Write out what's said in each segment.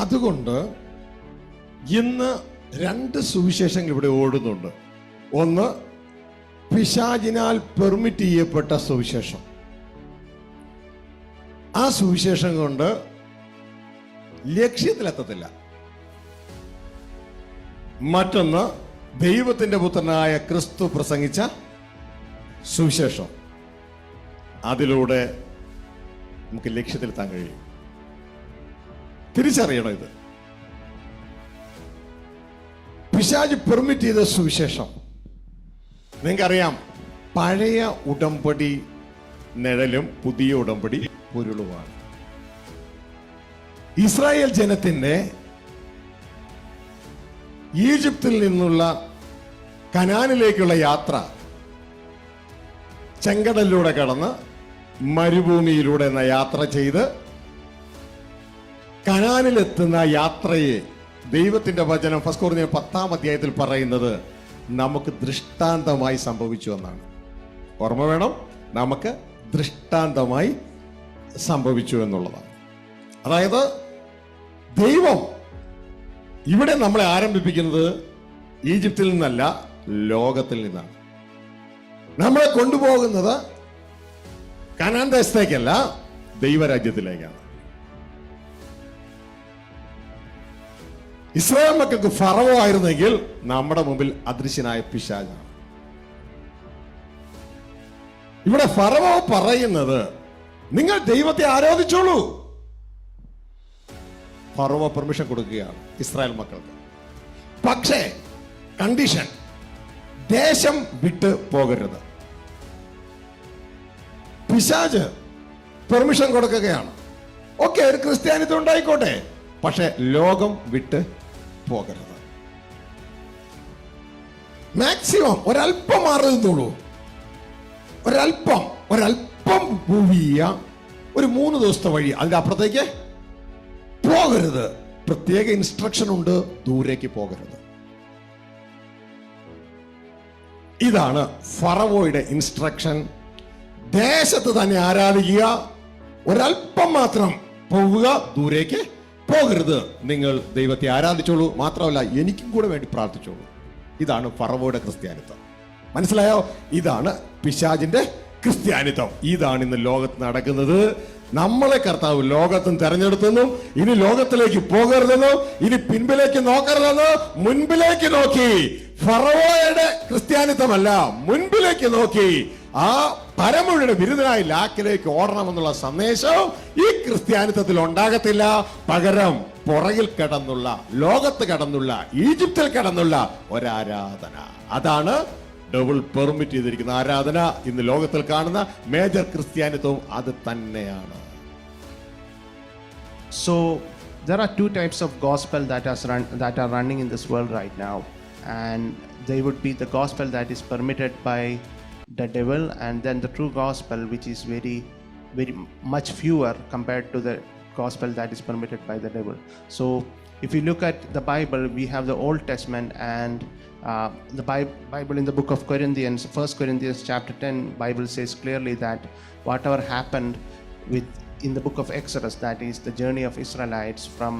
അതുകൊണ്ട് ഇന്ന് രണ്ട് സുവിശേഷങ്ങൾ ഇവിടെ ഓടുന്നുണ്ട്. ഒന്ന് പിശാചിനാൽ പെർമിറ്റ് ചെയ്യപ്പെട്ട സുവിശേഷം. ആ സുവിശേഷം കൊണ്ട് ലക്ഷ്യത്തിലെത്തത്തില്ല. മറ്റൊന്ന് ദൈവത്തിന്റെ പുത്രനായ ക്രിസ്തു പ്രസംഗിച്ച സുവിശേഷം. അതിലൂടെ നമുക്ക് ലക്ഷ്യത്തിലെത്താൻ കഴിയും. തിരിച്ചറിയണം ഇത്. പിശാച് പെർമിറ്റ് ചെയ്ത സുവിശേഷം നിങ്ങൾക്കറിയാം, പഴയ ഉടമ്പടി നിഴലും പുതിയ ഉടമ്പടി പൊരുളുമാണ്. ഇസ്രായേൽ ജനത്തിന്റെ ഈജിപ്തിൽ നിന്നുള്ള കനാനിലേക്കുള്ള യാത്ര ചെങ്കടലിലൂടെ കടന്ന് മരുഭൂമിയിലൂടെ എന്ന യാത്ര ചെയ്ത് കനാനിലെത്തുന്ന യാത്രയെ ദൈവത്തിന്റെ വചനം 1 കൊരിന്ത്യർ 10 പറയുന്നത് നമുക്ക് ദൃഷ്ടാന്തമായി സംഭവിച്ചു എന്നാണ്. ഓർമ്മ വേണം, നമുക്ക് ദൃഷ്ടാന്തമായി സംഭവിച്ചു എന്നുള്ളതാണ്. അതായത് ദൈവം ഇവിടെ നമ്മളെ ആരംഭിപ്പിക്കുന്നത് ഈജിപ്തിൽ നിന്നല്ല, ലോകത്തിൽ നിന്നാണ്. നമ്മളെ കൊണ്ടുപോകുന്നത് കനാൻ ദേശത്തേക്കല്ല, ദൈവരാജ്യത്തിലേക്കാണ്. ഇസ്രായേൽ മക്കൾക്ക് ഫറവോ ആയിരുന്നെങ്കിൽ നമ്മുടെ മുമ്പിൽ അദൃശ്യനായ പിശാചാണ്. ഇവിടെ ഫറവോ പറയുന്നത് നിങ്ങൾ ദൈവത്തെ ആരാധിച്ചോളൂ. ഫറവോ പെർമിഷൻ കൊടുക്കുകയാണ് ഇസ്രായേൽ മക്കൾക്ക്. പക്ഷേ കണ്ടീഷൻ, ദേശം വിട്ട് പോകരുത്. പിശാച് പെർമിഷൻ കൊടുക്കുകയാണ്. ഓക്കെ, ഒരു ക്രിസ്ത്യാനിത്വം ഉണ്ടായിക്കോട്ടെ, പക്ഷെ ലോകം വിട്ട് പോകരുത്. മാക്സിമം ഒരല്പം മാറി നിന്നോളൂ. ഒരല്പം മൂവ് ചെയ്യാം. ഒരു 3 ദിവസത്തെ വഴി, അതിന്റെ അപ്പുറത്തേക്ക് പോകരുത്. പ്രത്യേക ഇൻസ്ട്രക്ഷൻ ഉണ്ട്, ദൂരേക്ക് പോകരുത്. ഇതാണ് ഫറവോയുടെ ഇൻസ്ട്രക്ഷൻ. ദേശത്ത് തന്നെ ആരാധിക്കുക, ഒരല്പം മാത്രം പോവുക, ദൂരേക്ക് പോകരുത്. നിങ്ങൾ ദൈവത്തെ ആരാധിച്ചോളൂ, മാത്രമല്ല എനിക്കും കൂടെ വേണ്ടി പ്രാർത്ഥിച്ചോളൂ. ഇതാണ് ഫറവോയുടെ ക്രിസ്ത്യാനിത്വം. മനസ്സിലായോ? ഇതാണ് പിശാചിന്റെ ക്രിസ്ത്യാനിത്വം. ഇതാണ് ഇന്ന് ലോകത്ത് നടക്കുന്നത്. നമ്മളെ കർത്താവ് ലോകത്തും തെരഞ്ഞെടുത്തെന്നും ഇനി ലോകത്തിലേക്ക് പോകരുതെന്നും ഇനി പിൻപിലേക്ക് നോക്കരുതെന്നും മുൻപിലേക്ക് നോക്കി, ഫറവോയുടെ ക്രിസ്ത്യാനിത്വമല്ല, മുൻപിലേക്ക് നോക്കി ആ പരമയുടെ ബിരുദനായി ലാക്കിലേക്ക് ഓടണമെന്നുള്ള സന്ദേശം ഈ ക്രിസ്ത്യാനിത്വത്തിൽ ഉണ്ടാകത്തില്ല. പകരം പുറകിൽ കടന്നുള്ള, ലോകത്ത് കടന്നുള്ള, ഈജിപ്തിൽ കടന്നുള്ള ഒരാരാധന, അതാണ് ഡബിൾ പെർമിറ്റ് ചെയ്തിരിക്കുന്ന ആരാധന. ഇന്ന് ലോകത്തിൽ കാണുന്ന മേജർ ക്രിസ്ത്യാനിത്വം അത് തന്നെയാണ്. So there are 2 types of gospel that are running in this world right now, and they would be the gospel that is permitted by the devil, and then the true gospel, which is very much fewer compared to the gospel that is permitted by the devil. So if you look at the Bible, we have the Old Testament, and the Bible in the book of Corinthians, 1 Corinthians chapter 10, Bible says clearly that whatever happened in the book of Exodus, that is the journey of Israelites from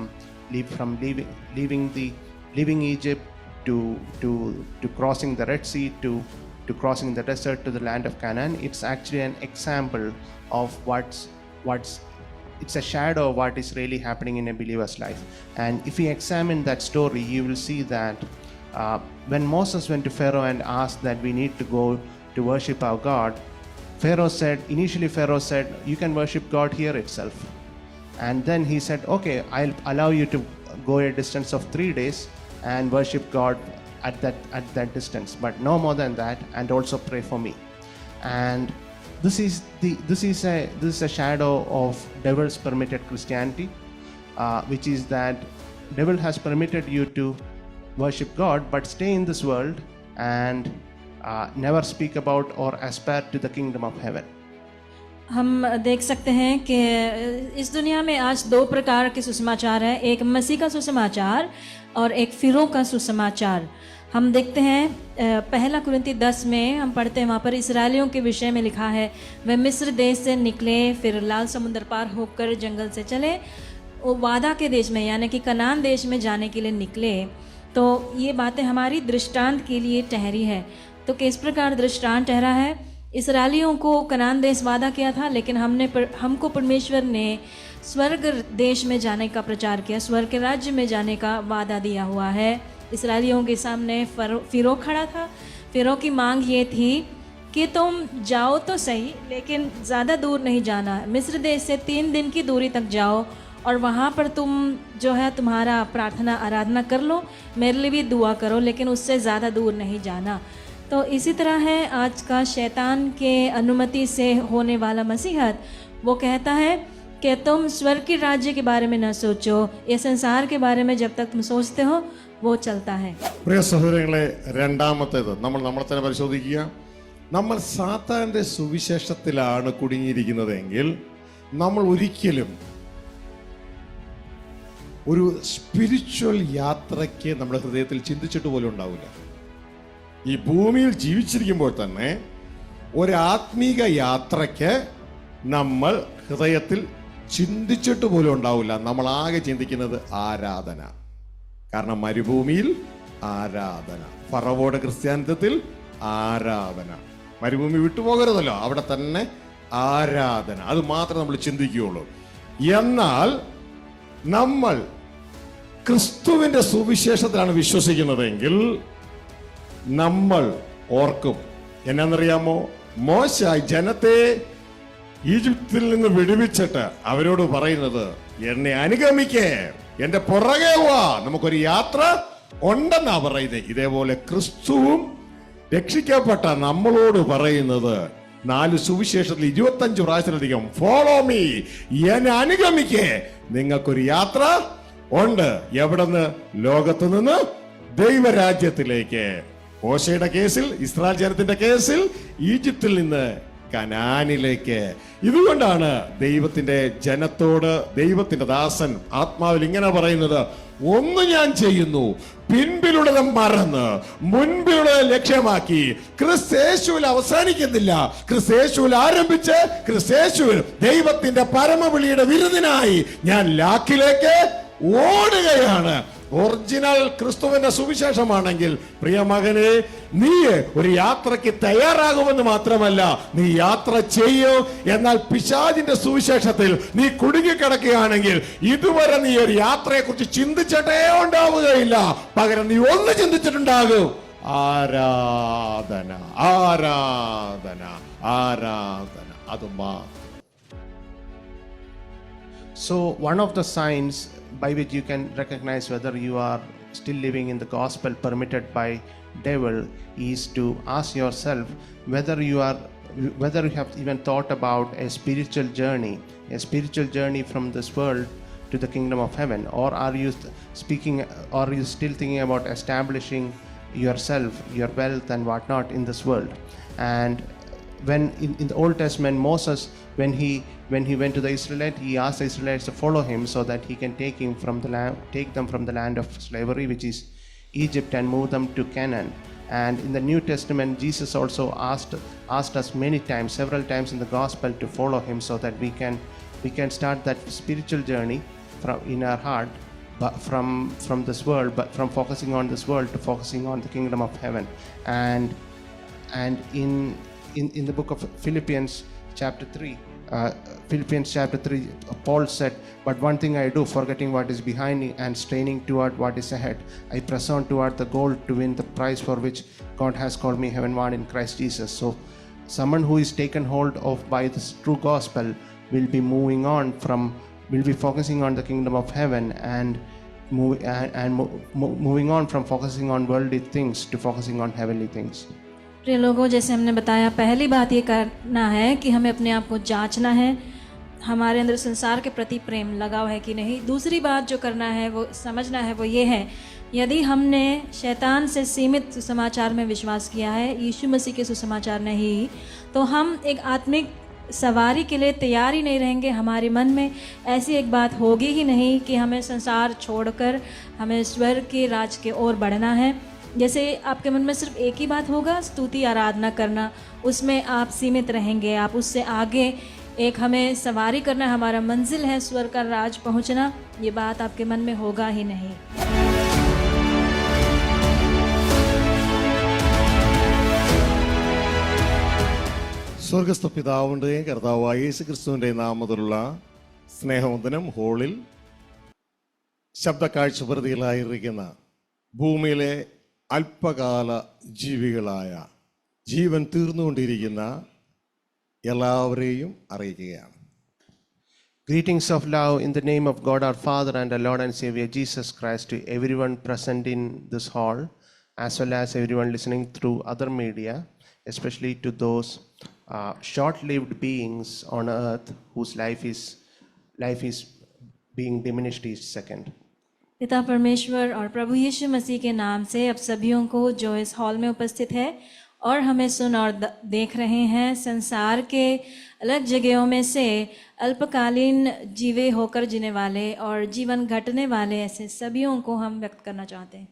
leaving Egypt to crossing the Red Sea to crossing the desert to the land of Canaan, it's actually an example of it's a shadow of what is really happening in a believer's life. And if you examine that story, you will see that when Moses went to Pharaoh and asked that we need to go to worship our God, initially Pharaoh said, you can worship God here itself. And then he said, okay, I'll allow you to go a distance of 3 days and worship God at that distance, but no more than that, and also pray for me. And this is a shadow of devil's permitted Christianity, which is that devil has permitted you to worship God but stay in this world and never speak about or aspire to the kingdom of heaven. हम देख सकते हैं कि इस दुनिया में आज 2 प्रकार के सुसमाचार हैं, एक मसीह का सुसमाचार और एक फिरौन का सुसमाचार। हम देखते हैं 1 कुरिन्ती 10 में हम पढ़ते हैं, वहाँ पर इस्राएलियों के विषय में लिखा है, वे मिस्र देश से निकले, फिर लाल समुद्र पार होकर जंगल से चले, वो वादा के देश में यानी कि कनान देश में जाने के लिए निकले, तो ये बातें हमारी दृष्टांत के लिए ठहरी है। तो किस प्रकार दृष्टांत ठहरा है? इस्राएलियों को कनान देश वादा किया था, लेकिन हमको परमेश्वर ने स्वर्ग देश में जाने का प्रचार किया, स्वर्ग के राज्य में जाने का वादा दिया हुआ है। इस्राएलियों के सामने फ़िरौन खड़ा था। फ़िरौन की मांग ये थी कि तुम जाओ तो सही, लेकिन ज़्यादा दूर नहीं जाना। मिस्र देश से 3 दिन की दूरी तक जाओ और वहाँ पर तुम जो है तुम्हारा प्रार्थना आराधना कर लो, मेरे लिए भी दुआ करो, लेकिन उससे ज़्यादा दूर नहीं जाना। तो इसी तरह है आज का शैतान के अनुमति से होने वाला मसीहत। वो कहता है कि तुम स्वर्ग के राज्य के बारे में न सोचो, ये संसार के बारे में जब तक तुम सोचते हो वो चलता है। പ്രിയ സഹോദരങ്ങളെ, രണ്ടാമത്തേത് നമ്മളെ തന്നെ പരിശോധിക്കുക. നമ്മൾ സാത്താന്റെ സുവിശേഷത്തിലാണ് കുടുങ്ങിയിരിക്കുന്നതെങ്കിൽ നമ്മൾ ഒരിക്കലും ഒരു സ്പിരിച്വൽ യാത്രയ്ക്ക് നമ്മുടെ ഹൃദയത്തിൽ ചിന്തിച്ചിട്ട് പോലും ഉണ്ടാവില്ല. ഈ ഭൂമിയിൽ ജീവിച്ചിരിക്കുമ്പോൾ തന്നെ ഒരു ആത്മീക യാത്രയ്ക്ക് നമ്മൾ ഹൃദയത്തിൽ ചിന്തിച്ചിട്ട് പോലും ഉണ്ടാവില്ല. നമ്മൾ ആകെ ചിന്തിക്കുന്നത് ആരാധന. കാരണം മരുഭൂമിയിൽ ആരാധന, ഫറവോയുടെ ക്രിസ്ത്യാനിത്വത്തിൽ ആരാധന. മരുഭൂമി വിട്ടുപോകരുതല്ലോ, അവിടെ തന്നെ ആരാധന, അത് മാത്രമേ നമ്മൾ ചിന്തിക്കുകയുള്ളൂ. എന്നാൽ നമ്മൾ ക്രിസ്തുവിന്റെ സുവിശേഷത്തിലാണ് വിശ്വസിക്കുന്നതെങ്കിൽ നമ്മൾ ഓർക്കും, എന്നാന്നറിയാമോ, മോശ ജനത്തെ ഈജിപ്തിൽ നിന്ന് വിടുവിച്ചിട്ട് അവരോട് പറയുന്നത്, എന്നെ അനുഗമിക്കേ, എന്റെ പുറകെ വാ, നമുക്കൊരു യാത്ര ഉണ്ടെന്നാ പറയുന്നത്. ഇതേപോലെ ക്രിസ്തുവും രക്ഷിക്കപ്പെട്ട നമ്മളോട് പറയുന്നത് 4 സുവിശേഷത്തിൽ 25 പ്രാവശ്യത്തിലധികം ഫോളോ മീ, എന്നെ അനുഗമിക്കേ, നിങ്ങൾക്കൊരു യാത്ര ഉണ്ട്. എവിടെന്ന്? ലോകത്ത് നിന്ന് ദൈവരാജ്യത്തിലേക്ക്. മോശയുടെ കേസിൽ, ഇസ്രായേൽ ജനത്തിന്റെ കേസിൽ ഈജിപ്തിൽ നിന്ന് കനാനിലേക്ക്. ഇതുകൊണ്ടാണ് ദൈവത്തിന്റെ ജനത്തോട് ദൈവത്തിന്റെ ദാസൻ ആത്മാവിൽ ഇങ്ങനെ പറയുന്നത്, ഒന്ന് ഞാൻ ചെയ്യുന്നു, പിൻപിലുള്ളത് മറന്ന് മുൻപിലുള്ളത് ലക്ഷ്യമാക്കി. ക്രിസ്തേശുവിൽ അവസാനിക്കുന്നില്ല, ക്രിസ്തേശുവിൽ ആരംഭിച്ച് ക്രിസ്തേശുവിൽ ദൈവത്തിന്റെ പരമവിളിയുടെ വിരുദിനായി ഞാൻ ലാക്കിലേക്ക് ഓടുകയാണ്. ഒറിജിനൽ ക്രിസ്തുവിന്റെ സുവിശേഷമാണെങ്കിൽ പ്രിയ മകനെ, നീ ഒരു യാത്രയ്ക്ക് തയ്യാറാകുമെന്ന് മാത്രമല്ല, നീ യാത്ര ചെയ്യൂ. എന്നാൽ പിശാചിന്റെ സുവിശേഷത്തിൽ നീ കുടുങ്ങിക്കിടക്കുകയാണെങ്കിൽ ഇതുവരെ നീ ഒരു യാത്രയെ കുറിച്ച് ചിന്തിച്ചിട്ടേ ഉണ്ടാവുകയില്ല. പകരം നീ ഒന്ന് ചിന്തിച്ചിട്ടുണ്ടാകും, ആരാധന, ആരാധന, ആരാധന. അത് മാത്രം. So one of the signs by which you can recognize whether you are still living in the gospel permitted by devil is to ask yourself whether you have even thought about a spiritual journey from this world to the kingdom of heaven, or are you still thinking about establishing yourself, your wealth and whatnot in this world. And when in the Old Testament, Moses, when he went to the Israelites, he asked the Israelites to follow him so that he can take them from the land of slavery, which is Egypt, and move them to Canaan. And in the New Testament, Jesus also asked us several times in the gospel to follow him so that we can start that spiritual journey in our heart, but from this world, but from focusing on this world to focusing on the kingdom of heaven. And in the book of Philippians chapter 3, Paul said, but one thing I do, forgetting what is behind me and straining toward what is ahead, I press on toward the goal to win the prize for which God has called me heavenward in Christ Jesus. So someone who is taken hold of by this true gospel will be focusing on the kingdom of heaven and moving on from focusing on worldly things to focusing on heavenly things. प्रिय लोगों, जैसे हमने बताया, पहली बात ये करना है कि हमें अपने आप को जांचना है, हमारे अंदर संसार के प्रति प्रेम लगाव है कि नहीं। दूसरी बात जो करना है, वो समझना है, वो ये है, यदि हमने शैतान से सीमित सुसमाचार में विश्वास किया है, यीशु मसीह के सुसमाचार नहीं, तो हम एक आत्मिक सवारी के लिए तैयार ही नहीं रहेंगे। हमारे मन में ऐसी एक बात होगी ही नहीं कि हमें संसार छोड़कर हमें स्वर्ग के राज के ओर बढ़ना है। जैसे आपके मन में सिर्फ एक ही बात होगा, स्तुति आराधना करना, उसमें आप सीमित रहेंगे, आप उससे आगे एक हमें सवारी करना हमारा मंजिल है, स्वर्ग का राज पहुंचना, ये बात आपके मन में होगा ही नहीं। സ്വർഗസ്ഥ പിതാവിൻ്റെയും കർത്താവായ യേശു ക്രിസ്തുവിൻ്റെയും നാമത്തിലുള്ള സ്നേഹവന്ദനം. ഹോളിൽ ശബ്ദ കാഴ്ചപ്രതികളായിരിക്കുന്ന ഭൂമിയിലെ അല്പകാല ജീവികളായ ജീവൻ തീർന്നുകൊണ്ടിരിക്കുന്ന എല്ലാവരെയും അറിയിക്കുകയാണ്. Greetings of love in the name of God our Father and our Lord and Savior Jesus Christ to everyone present in this hall, as well as everyone listening through other media, especially to those short-lived beings on earth whose life is being diminished each second. पिता परमेश्वर और प्रभु यीशु मसीह के नाम से अब सभियों को जो इस हॉल में उपस्थित है और हमें सुन और देख रहे हैं, संसार के अलग जगहों में से अल्पकालीन जीवे होकर जीने वाले और जीवन घटने वाले ऐसे सभियों को हम व्यक्त करना चाहते हैं.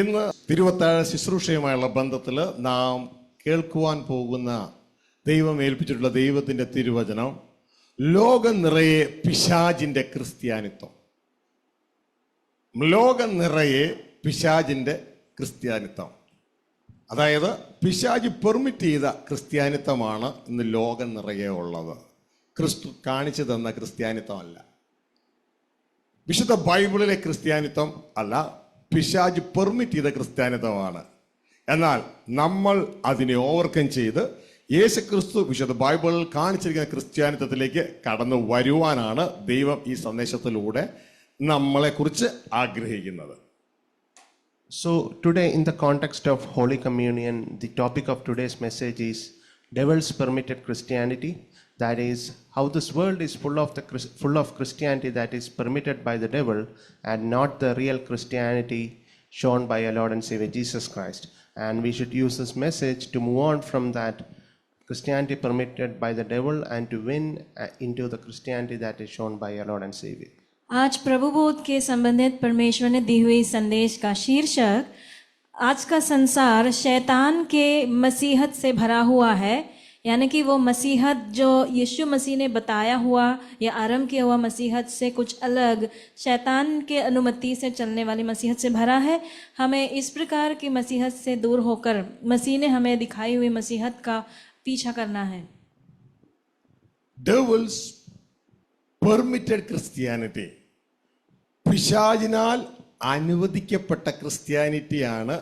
ഇന്ന് തിരുവത്താഴ ശുശ്രൂഷയുമായുള്ള ബന്ധത്തിൽ നാം കേൾക്കുവാൻ പോകുന്ന ദൈവം ഏൽപ്പിച്ചിട്ടുള്ള ദൈവത്തിൻ്റെ തിരുവചനം ലോകം നിറയെ പിശാചിൻ്റെ ക്രിസ്ത്യാനിത്വം. ലോകം നിറയെ പിശാചിൻ്റെ ക്രിസ്ത്യാനിത്വം, അതായത് പിശാചി പെർമിറ്റ് ചെയ്ത ക്രിസ്ത്യാനിത്വമാണ് ഇന്ന് ലോകം നിറയെ ഉള്ളത്. ക്രിസ്തു കാണിച്ചു തന്ന ക്രിസ്ത്യാനിത്വമല്ല, വിശുദ്ധ ബൈബിളിലെ ക്രിസ്ത്യാനിത്വം അല്ല, പിശാചി പെർമിറ്റ് ചെയ്ത ക്രിസ്ത്യാനിത്വമാണ്. എന്നാൽ നമ്മൾ അതിനെ ഓവർകം ചെയ്ത് യേശുക്രിസ്തു വിശുദ്ധ ബൈബിളിൽ കാണിച്ചിരിക്കുന്ന ക്രിസ്ത്യാനിത്വത്തിലേക്ക് കടന്നു വരുവാനാണ് ദൈവം ഈ സന്ദേശത്തിലൂടെ നമ്മളെക്കുറിച്ച് ആഗ്രഹിക്കുന്നത്. So today, in the context of Holy Communion, the topic of today's message is Devil's Permitted Christianity. That is, how this world is full of Christianity that is permitted by the devil and not the real Christianity shown by our Lord and Savior Jesus Christ. And we should use this message to move on from that Christianity permitted by the devil and to win into the Christianity that is shown by our Lord and Savior. आज प्रभु बोध के संबंधित परमेश्वर ने दी हुई संदेश का शीर्षक आज का संसार शैतान के मसीहत से भरा हुआ है, यानी कि वो मसीहत जो यीशु मसीह ने बताया हुआ या आरंभ किया हुआ मसीहत से कुछ अलग शैतान के अनुमति से चलने वाली मसीहत से भरा है. हमें इस प्रकार की मसीहत से दूर होकर मसीह ने हमें दिखाई हुई मसीहत का पीछा करना है. Devil's permitted Christianity, പിശാചിനാൽ അനുവദിക്കപ്പെട്ട ക്രിസ്ത്യാനിറ്റിയാണ്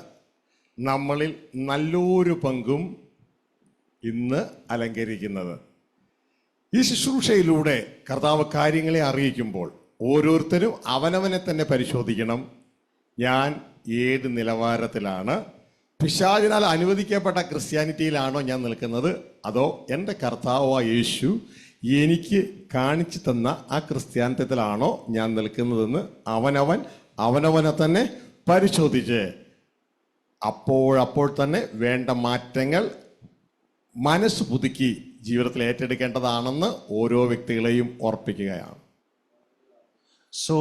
നമ്മളിൽ നല്ലൊരു പങ്കും ഇന്ന് അലങ്കരിക്കുന്നത്. ഈ ശുശ്രൂഷയിലൂടെ കർത്താവ് കാര്യങ്ങളെ അറിയിക്കുമ്പോൾ ഓരോരുത്തരും അവനവനെ തന്നെ പരിശോധിക്കണം. ഞാൻ ഏത് നിലവാരത്തിലാണ്? പിശാചിനാൽ അനുവദിക്കപ്പെട്ട ക്രിസ്ത്യാനിറ്റിയിലാണോ ഞാൻ നിൽക്കുന്നത്, അതോ എൻ്റെ കർത്താവായ യേശു എനിക്ക് കാണിച്ചു തന്ന ആ ക്രിസ്ത്യാനിത്വത്തിലാണോ ഞാൻ നിൽക്കുന്നതെന്ന് അവനവനെ തന്നെ പരിശോധിച്ച് അപ്പോൾ തന്നെ വേണ്ട മാറ്റങ്ങൾ മനസ്സ് പുതുക്കി ജീവിതത്തിൽ ഏറ്റെടുക്കേണ്ടതാണെന്ന് ഓരോ വ്യക്തികളെയും ഓർപ്പിക്കുകയാണ്. So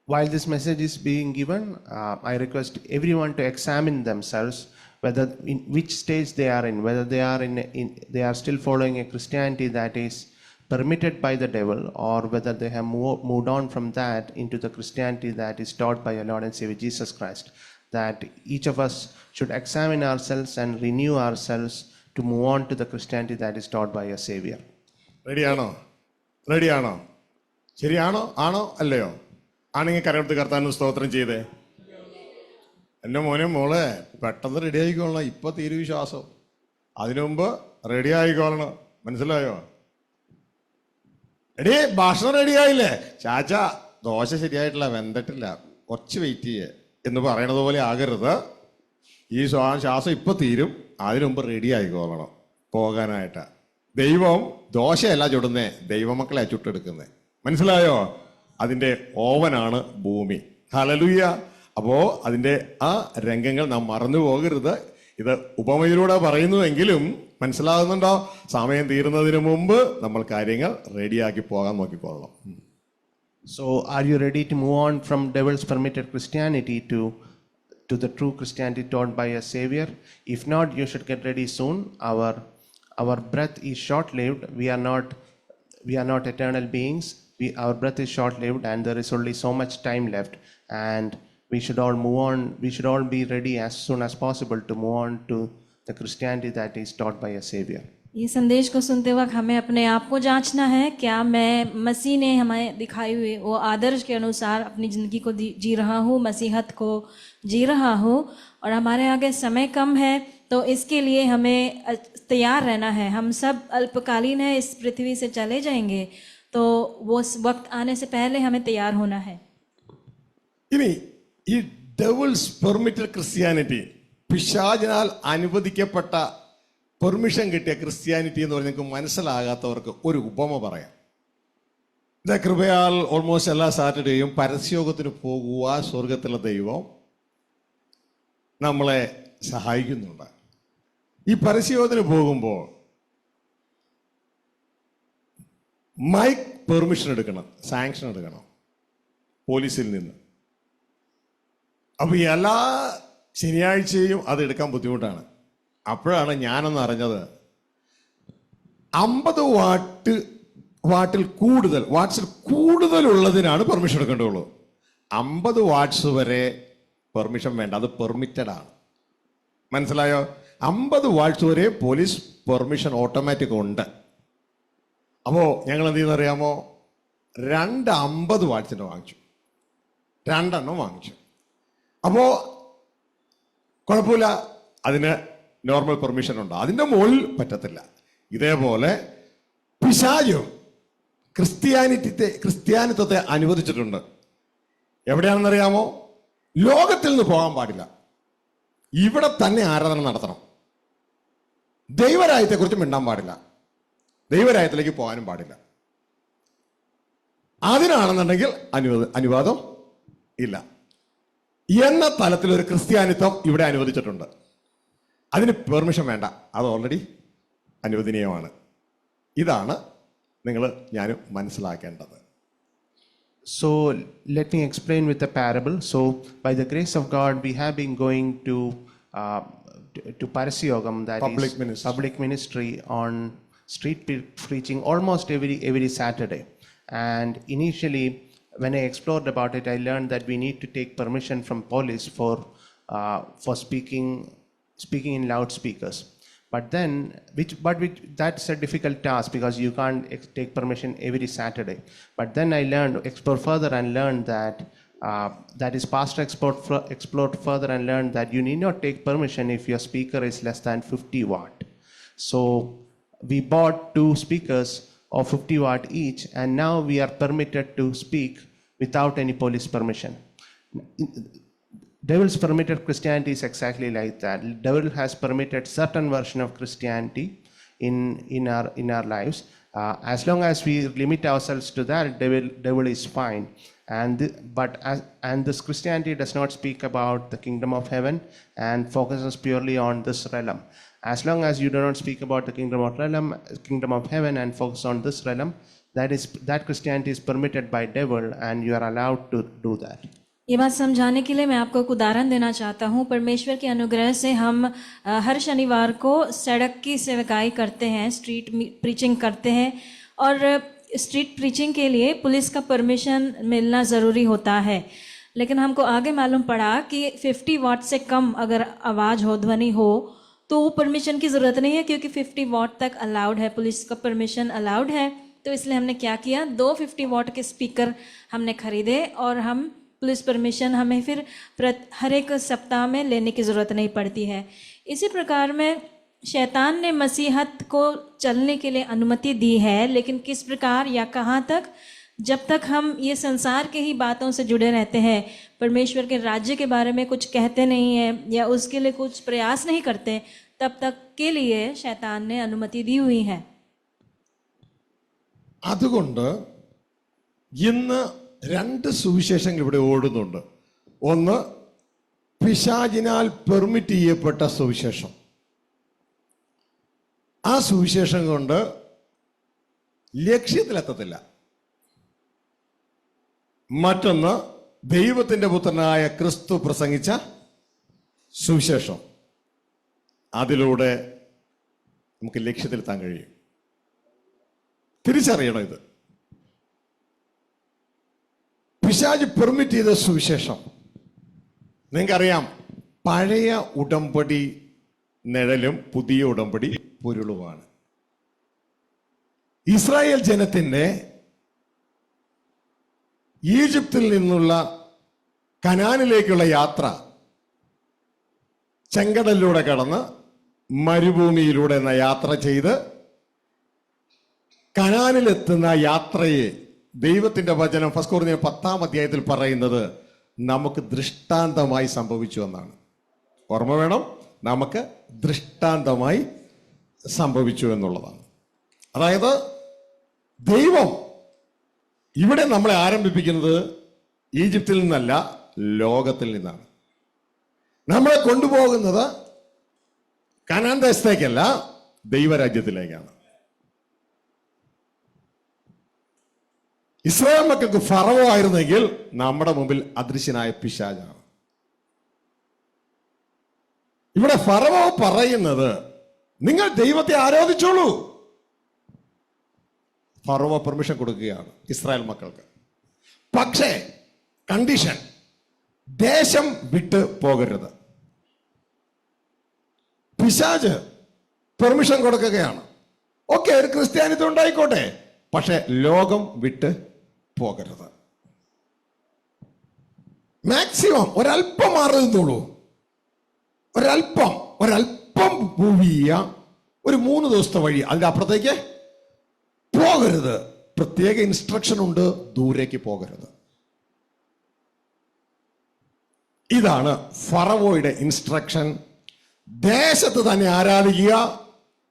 while this message is being given, I request everyone to examine themselves whether in which stage they are in, whether they are still following a Christianity that is permitted by the devil, or whether they have moved on from that into the Christianity that is taught by our Lord and Savior Jesus Christ. That each of us should examine ourselves and renew ourselves to move on to the Christianity that is taught by our Savior. റെഡിയാണോ? ശരിയാണോ? ആണോ അല്ലയോ? ആണെങ്കിൽ കരമെടുത്ത് കർത്താവിന് സ്തോത്രം ചെയ്തേ. എൻ്റെ മോളെ പെട്ടെന്ന് റെഡി ആയിക്കോളണം. ഇപ്പം തീരു വിശ്വാസം, അതിനു മുമ്പ് റെഡി ആയിക്കോളണം. മനസ്സിലായോ? എടീ, ഭക്ഷണം റെഡി ആയില്ലേ? ചാച്ചാ, ദോശ ശരിയായിട്ടില്ല, വെന്തിട്ടില്ല, കുറച്ച് വെയിറ്റ് ചെയ്യേ എന്ന് പറയണത് പോലെ ആകരുത്. ഈ ശ്വാസം ഇപ്പം തീരും, അതിനു മുമ്പ് റെഡി ആയിക്കോളണം പോകാനായിട്ട്. ദൈവം ദോശയല്ല ചുടുന്നേ, ദൈവമക്കളെ ചുട്ടെടുക്കുന്നേ. മനസ്സിലായോ? അതിൻ്റെ ഓവനാണ് ഭൂമി. ഹല്ലേലൂയ. അപ്പോൾ അതിൻ്റെ ആ രംഗങ്ങൾ നാം മറന്നു പോകരുത്. ഇത് ഉപമയിലൂടെ പറയുന്നുവെങ്കിലും മനസ്സിലാകുന്നുണ്ടോ? സമയം തീരുന്നതിന് മുമ്പ് നമ്മൾ കാര്യങ്ങൾ റെഡിയാക്കി പോകാൻ നോക്കിക്കൊള്ളണം. So are you ready to move on from devil's permitted Christianity to the true Christianity taught by a Savior? If not, you should get ready soon. Our our breath is short-lived. We are not eternal beings. Our breath is short-lived, and there is only so much time left. And we should all move on. We should all be ready as soon as possible to move on to the Christianity that is taught by a Savior. ये संदेश को सुनते वक्त हमें अपने आप को जांचना है, क्या मैं मसीह ने हमें दिखाई हुई वो आदर्श के अनुसार अपनी ज़िंदगी को जी रहा हूँ, मसीहत को जी रहा हूँ, और हमारे आगे समय कम है, तो इसके लिए हमें तैयार रहना है। हम सब अल्पकालीन है, इस पृथ्वी से चले जाएंगे, तो वो वक्त आने से पहले हमें तैयार होना है। ഇനി ഈ ഡെവിൾസ് പെർമിറ്റഡ് ക്രിസ്ത്യാനിറ്റി, പിശാചിനാൽ അനുവദിക്കപ്പെട്ട പെർമിഷൻ കിട്ടിയ ക്രിസ്ത്യാനിറ്റി എന്ന് പറഞ്ഞാൽ നിങ്ങൾക്ക് മനസ്സിലാകാത്തവർക്ക് ഒരു ഉപമ പറയാം. ഇത് കൃപയാൽ ഓൾമോസ്റ്റ് എല്ലാ സാറ്റർഡേയും പരസ്യോഗത്തിന് പോകുക സ്വർഗത്തിലെ ദൈവം നമ്മളെ സഹായിക്കുന്നുണ്ട്. ഈ പരസ്യോഗത്തിന് പോകുമ്പോൾ മൈക്ക് പെർമിഷൻ എടുക്കണം, സാങ്ഷൻ എടുക്കണം പോലീസിൽ നിന്ന്. അപ്പോൾ എല്ലാ ശനിയാഴ്ചയും അത് എടുക്കാൻ ബുദ്ധിമുട്ടാണ്. അപ്പോഴാണ് ഞാനൊന്ന് അറിഞ്ഞത് 50 വാട്ടിൽ കൂടുതലുള്ളതിനാണ് പെർമിഷൻ എടുക്കേണ്ടതുള്ളൂ. 50 വാട്ട്സ് വരെ പെർമിഷൻ വേണ്ട, അത് പെർമിറ്റഡ് ആണ്. മനസ്സിലായോ? 50 വാട്ട്സ് വരെ പോലീസ് പെർമിഷൻ ഓട്ടോമാറ്റിക് ഉണ്ട്. അപ്പോൾ ഞങ്ങൾ എന്ത് ചെയ്യുന്നറിയാമോ, 2 50 വാട്ട്സിൻ്റെ വാങ്ങിച്ചു, 2 എണ്ണം വാങ്ങിച്ചു. അപ്പോൾ കുഴപ്പമില്ല, അതിന് നോർമൽ പെർമിഷൻ ഉണ്ട്, അതിൻ്റെ മുകളിൽ പറ്റത്തില്ല. ഇതേപോലെ പിശാചും ക്രിസ്ത്യാനിത്വത്തെ അനുവദിച്ചിട്ടുണ്ട്. എവിടെയാണെന്നറിയാമോ? ലോകത്തിൽ നിന്ന് പോകാൻ പാടില്ല, ഇവിടെ തന്നെ ആരാധന നടത്തണം. ദൈവരാജ്യത്തെക്കുറിച്ച് മിണ്ടാൻ പാടില്ല, ദൈവരാജ്യത്തിലേക്ക് പോകാനും പാടില്ല. അതിനാണെന്നുണ്ടെങ്കിൽ അനുവാദം ഇല്ല എന്ന തലത്തിലൊരു ക്രിസ്ത്യാനിത്വം ഇവിടെ അനുവദിച്ചിട്ടുണ്ട്. അതിന് പെർമിഷൻ വേണ്ട, അത് ഓൾറെഡി അനുവദനീയമാണ്. ഇതാണ് ഞാനും മനസ്സിലാക്കേണ്ടത്. So let me explain with a parable. So by the grace of God, we have been going to Parasyogam, that is public ministry on street preaching almost every Saturday. And initially, when I explored about it, I learned that we need to take permission from police for speaking in loudspeakers. But then, that's a difficult task because you can't take permission every Saturday. But then I explored further and learned that is pastor explored further and learned that you need not take permission if your speaker is less than 50 watt. So we bought 2 speakers of 50 watt each, and now we are permitted to speak without any police permission. Devil's permitted Christianity is exactly like that. Devil has permitted certain version of Christianity in our lives. As long as we limit ourselves to that, devil is fine. And this Christianity does not speak about the kingdom of heaven and focuses purely on this realm. As long as you do not speak about the kingdom of heaven and focus on this realm, that Christianity is permitted by devil, and you are allowed to do that. ये बात समझाने के लिए मैं आपको एक उदाहरण देना चाहता हूँ। परमेश्वर के अनुग्रह से हम हर शनिवार को सड़क की सेवकाई करते हैं, स्ट्रीट प्रीचिंग करते हैं, और स्ट्रीट प्रीचिंग के लिए पुलिस का परमिशन मिलना ज़रूरी होता है। लेकिन हमको आगे मालूम पड़ा कि 50 वाट से कम अगर आवाज़ हो, ध्वनि हो, तो परमिशन की ज़रूरत नहीं है, क्योंकि 50 वाट तक अलाउड है, पुलिस का परमिशन अलाउड है। तो इसलिए हमने क्या किया, 2 50 वाट के स्पीकर हमने खरीदे, और हम पुलिस परमिशन हमें फिर हर एक सप्ताह में लेने की ज़रूरत नहीं पड़ती है। इसी प्रकार में शैतान ने मसीहत को चलने के लिए अनुमति दी है, लेकिन किस प्रकार या कहाँ तक? जब तक हम ये संसार के ही बातों से जुड़े रहते हैं, परमेश्वर के राज्य के बारे में कुछ कहते नहीं हैं या उसके लिए कुछ प्रयास नहीं करते, तब तक के लिए शैतान ने अनुमति दी हुई है। അതുകൊണ്ട് ഇന്ന് 2 സുവിശേഷങ്ങൾ ഇവിടെ ഓടുന്നുണ്ട്. ഒന്ന് പിശാചിനാൽ പെർമിറ്റ് ചെയ്യപ്പെട്ട സുവിശേഷം, ആ സുവിശേഷം കൊണ്ട് ലക്ഷ്യത്തിലെത്തത്തില്ല. മറ്റൊന്ന് ദൈവത്തിൻ്റെ പുത്രനായ ക്രിസ്തു പ്രസംഗിച്ച സുവിശേഷം, അതിലൂടെ നമുക്ക് ലക്ഷ്യത്തിലെത്താൻ കഴിയും. തിരിച്ചറിയണം ഇത്. പിശാച് പെർമിറ്റ് ചെയ്ത സുവിശേഷം നിങ്ങൾക്കറിയാം, പഴയ ഉടമ്പടി നിഴലും പുതിയ ഉടമ്പടി പൊരുളുമാണ്. ഇസ്രായേൽ ജനത്തിന്റെ ഈജിപ്തിൽ നിന്നുള്ള കനാനിലേക്കുള്ള യാത്ര ചെങ്കടലിലൂടെ കടന്ന് മരുഭൂമിയിലൂടെ എന്ന യാത്ര ചെയ്ത് കനാനിലെത്തുന്ന യാത്രയെ ദൈവത്തിന്റെ വചനം 1 കൊരിന്ത്യർ 10 പറയുന്നത് നമുക്ക് ദൃഷ്ടാന്തമായി സംഭവിച്ചു എന്നാണ്. ഓർമ്മ വേണം, നമുക്ക് ദൃഷ്ടാന്തമായി സംഭവിച്ചു എന്നുള്ളതാണ്. അതായത് ദൈവം ഇവിടെ നമ്മളെ ആരംഭിപ്പിക്കുന്നത് ഈജിപ്തിൽ നിന്നല്ല, ലോകത്തിൽ നിന്നാണ്. നമ്മളെ കൊണ്ടുപോകുന്നത് കനാൻ ദേശത്തേക്കല്ല, ദൈവരാജ്യത്തിലേക്കാണ്. ഇസ്രായേൽ മക്കൾക്ക് ഫറവോ ആയിരുന്നെങ്കിൽ നമ്മുടെ മുമ്പിൽ അദൃശ്യനായ പിശാചാണ്. ഇവിടെ ഫറവോ പറയുന്നത് നിങ്ങൾ ദൈവത്തെ ആരാധിച്ചോളൂ. ഫറവോ പെർമിഷൻ കൊടുക്കുകയാണ് ഇസ്രായേൽ മക്കൾക്ക്. പക്ഷേ കണ്ടീഷൻ, ദേശം വിട്ട് പോകരുത്. പിശാച് പെർമിഷൻ കൊടുക്കുകയാണ്. ഓക്കെ, ഒരു ക്രിസ്ത്യാനിത്വം ഉണ്ടായിക്കോട്ടെ, പക്ഷെ ലോകം വിട്ട് പോകരുത്. മാക്സിമം ഒരല്പം മാറി നിന്നോളൂ. ഒരല്പം ഭൂമിയ ഒരു 3 ദിവസത്തെ വഴി, അതിന്റെ അപ്പുറത്തേക്ക് പോകരുത്. പ്രത്യേക ഇൻസ്ട്രക്ഷൻ ഉണ്ട്, ദൂരേക്ക് പോകരുത്. ഇതാണ് ഫറവോയുടെ ഇൻസ്ട്രക്ഷൻ. ദേശത്ത് തന്നെ ആരാധിക്കുക,